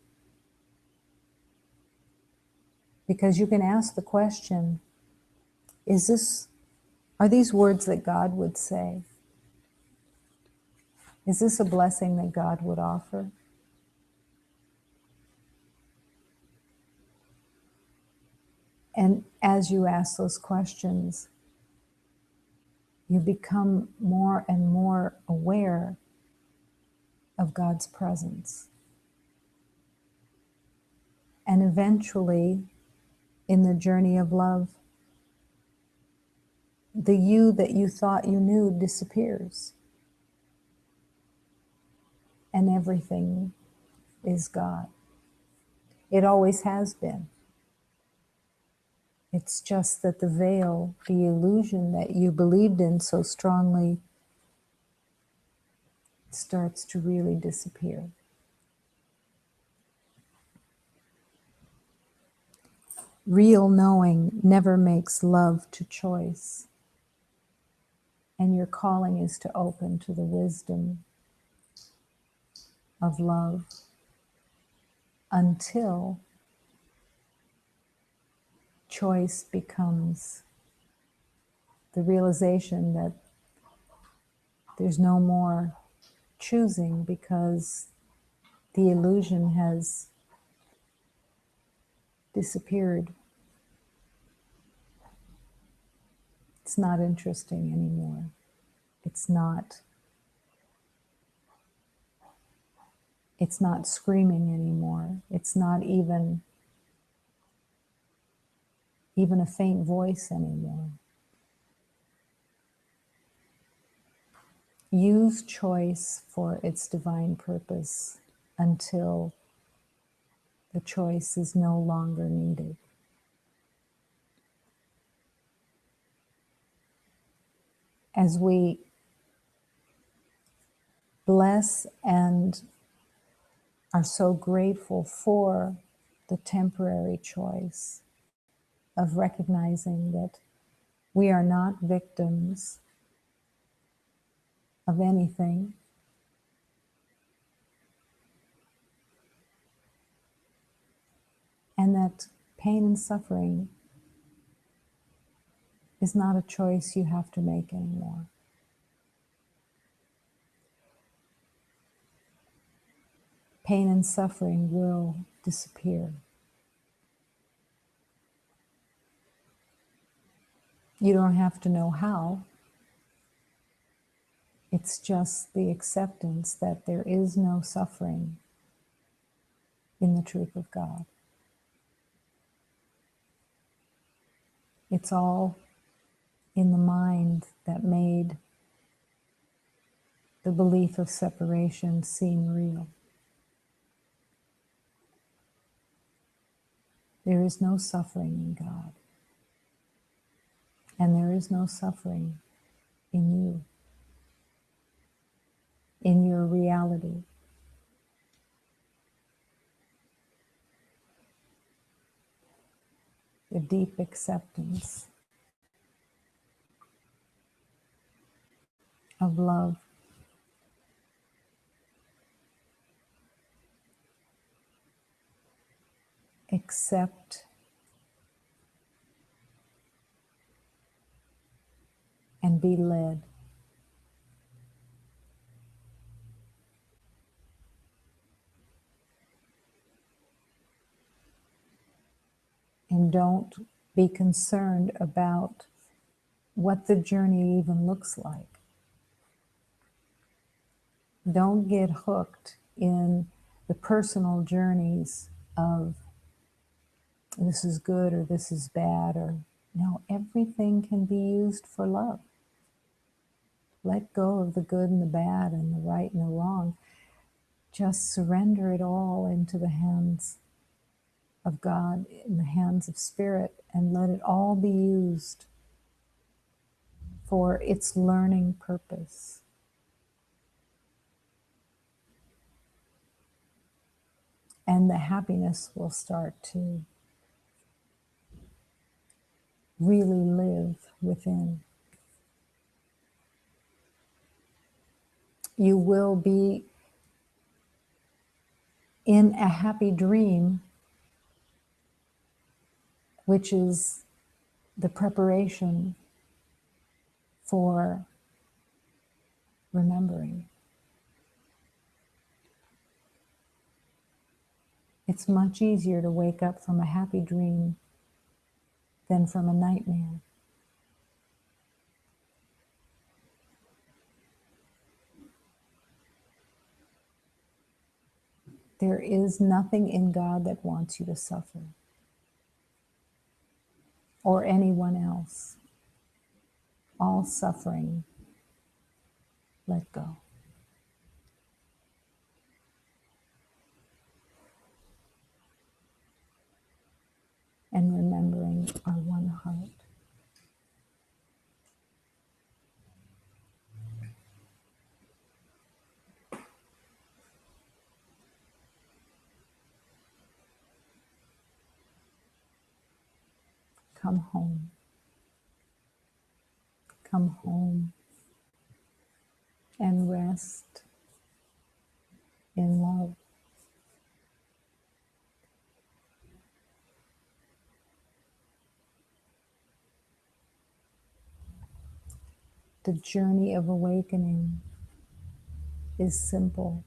Because you can ask the question, are these words that God would say? Is this a blessing that God would offer? And as you ask those questions, you become more and more aware of God's presence. And eventually, in the journey of love, the you that you thought you knew disappears. And everything is God. It always has been. It's just that the veil, the illusion that you believed in so strongly, starts to really disappear. Real knowing never makes love to choice. And your calling is to open to the wisdom of love until choice becomes the realization that there's no more choosing because the illusion has disappeared. It's not interesting anymore. It's not screaming anymore. It's not even a faint voice anymore. Use choice for its divine purpose until the choice is no longer needed. As we bless and are so grateful for the temporary choice of recognizing that we are not victims of anything, and that pain and suffering is not a choice you have to make anymore. Pain and suffering will disappear. You don't have to know how. It's just the acceptance that there is no suffering in the truth of God. It's all in the mind that made the belief of separation seem real. There is no suffering in God. And there is no suffering in you, in your reality. The deep acceptance of love. Accept and be led. And don't be concerned about what the journey even looks like. Don't get hooked in the personal journeys of this is good or this is bad, or no, everything can be used for love. Let go of the good and the bad and the right and the wrong. Just surrender it all into the hands of God, in the hands of Spirit, and let it all be used for its learning purpose. And the happiness will start to really live within. You will be in a happy dream, which is the preparation for remembering. It's much easier to wake up from a happy dream than from a nightmare. There is nothing in God that wants you to suffer, or anyone else. all suffering, let go. And remembering our one heart. Come home. Come home and rest in love. The journey of awakening is simple.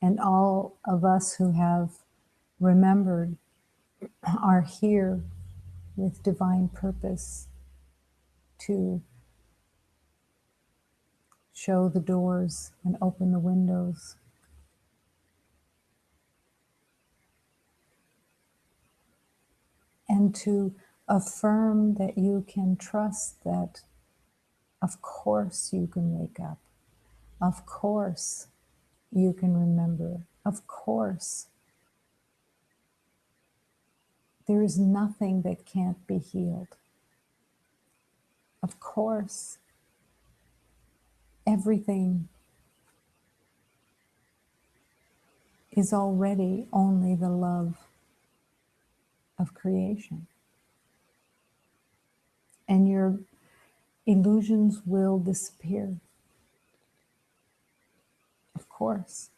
And all of us who have remembered are here with divine purpose to show the doors and open the windows. And to affirm that you can trust that, of course, you can wake up. Of course, you can remember. Of course, there is nothing that can't be healed. Of course, everything is already only the love of creation. And your illusions will disappear. Of course.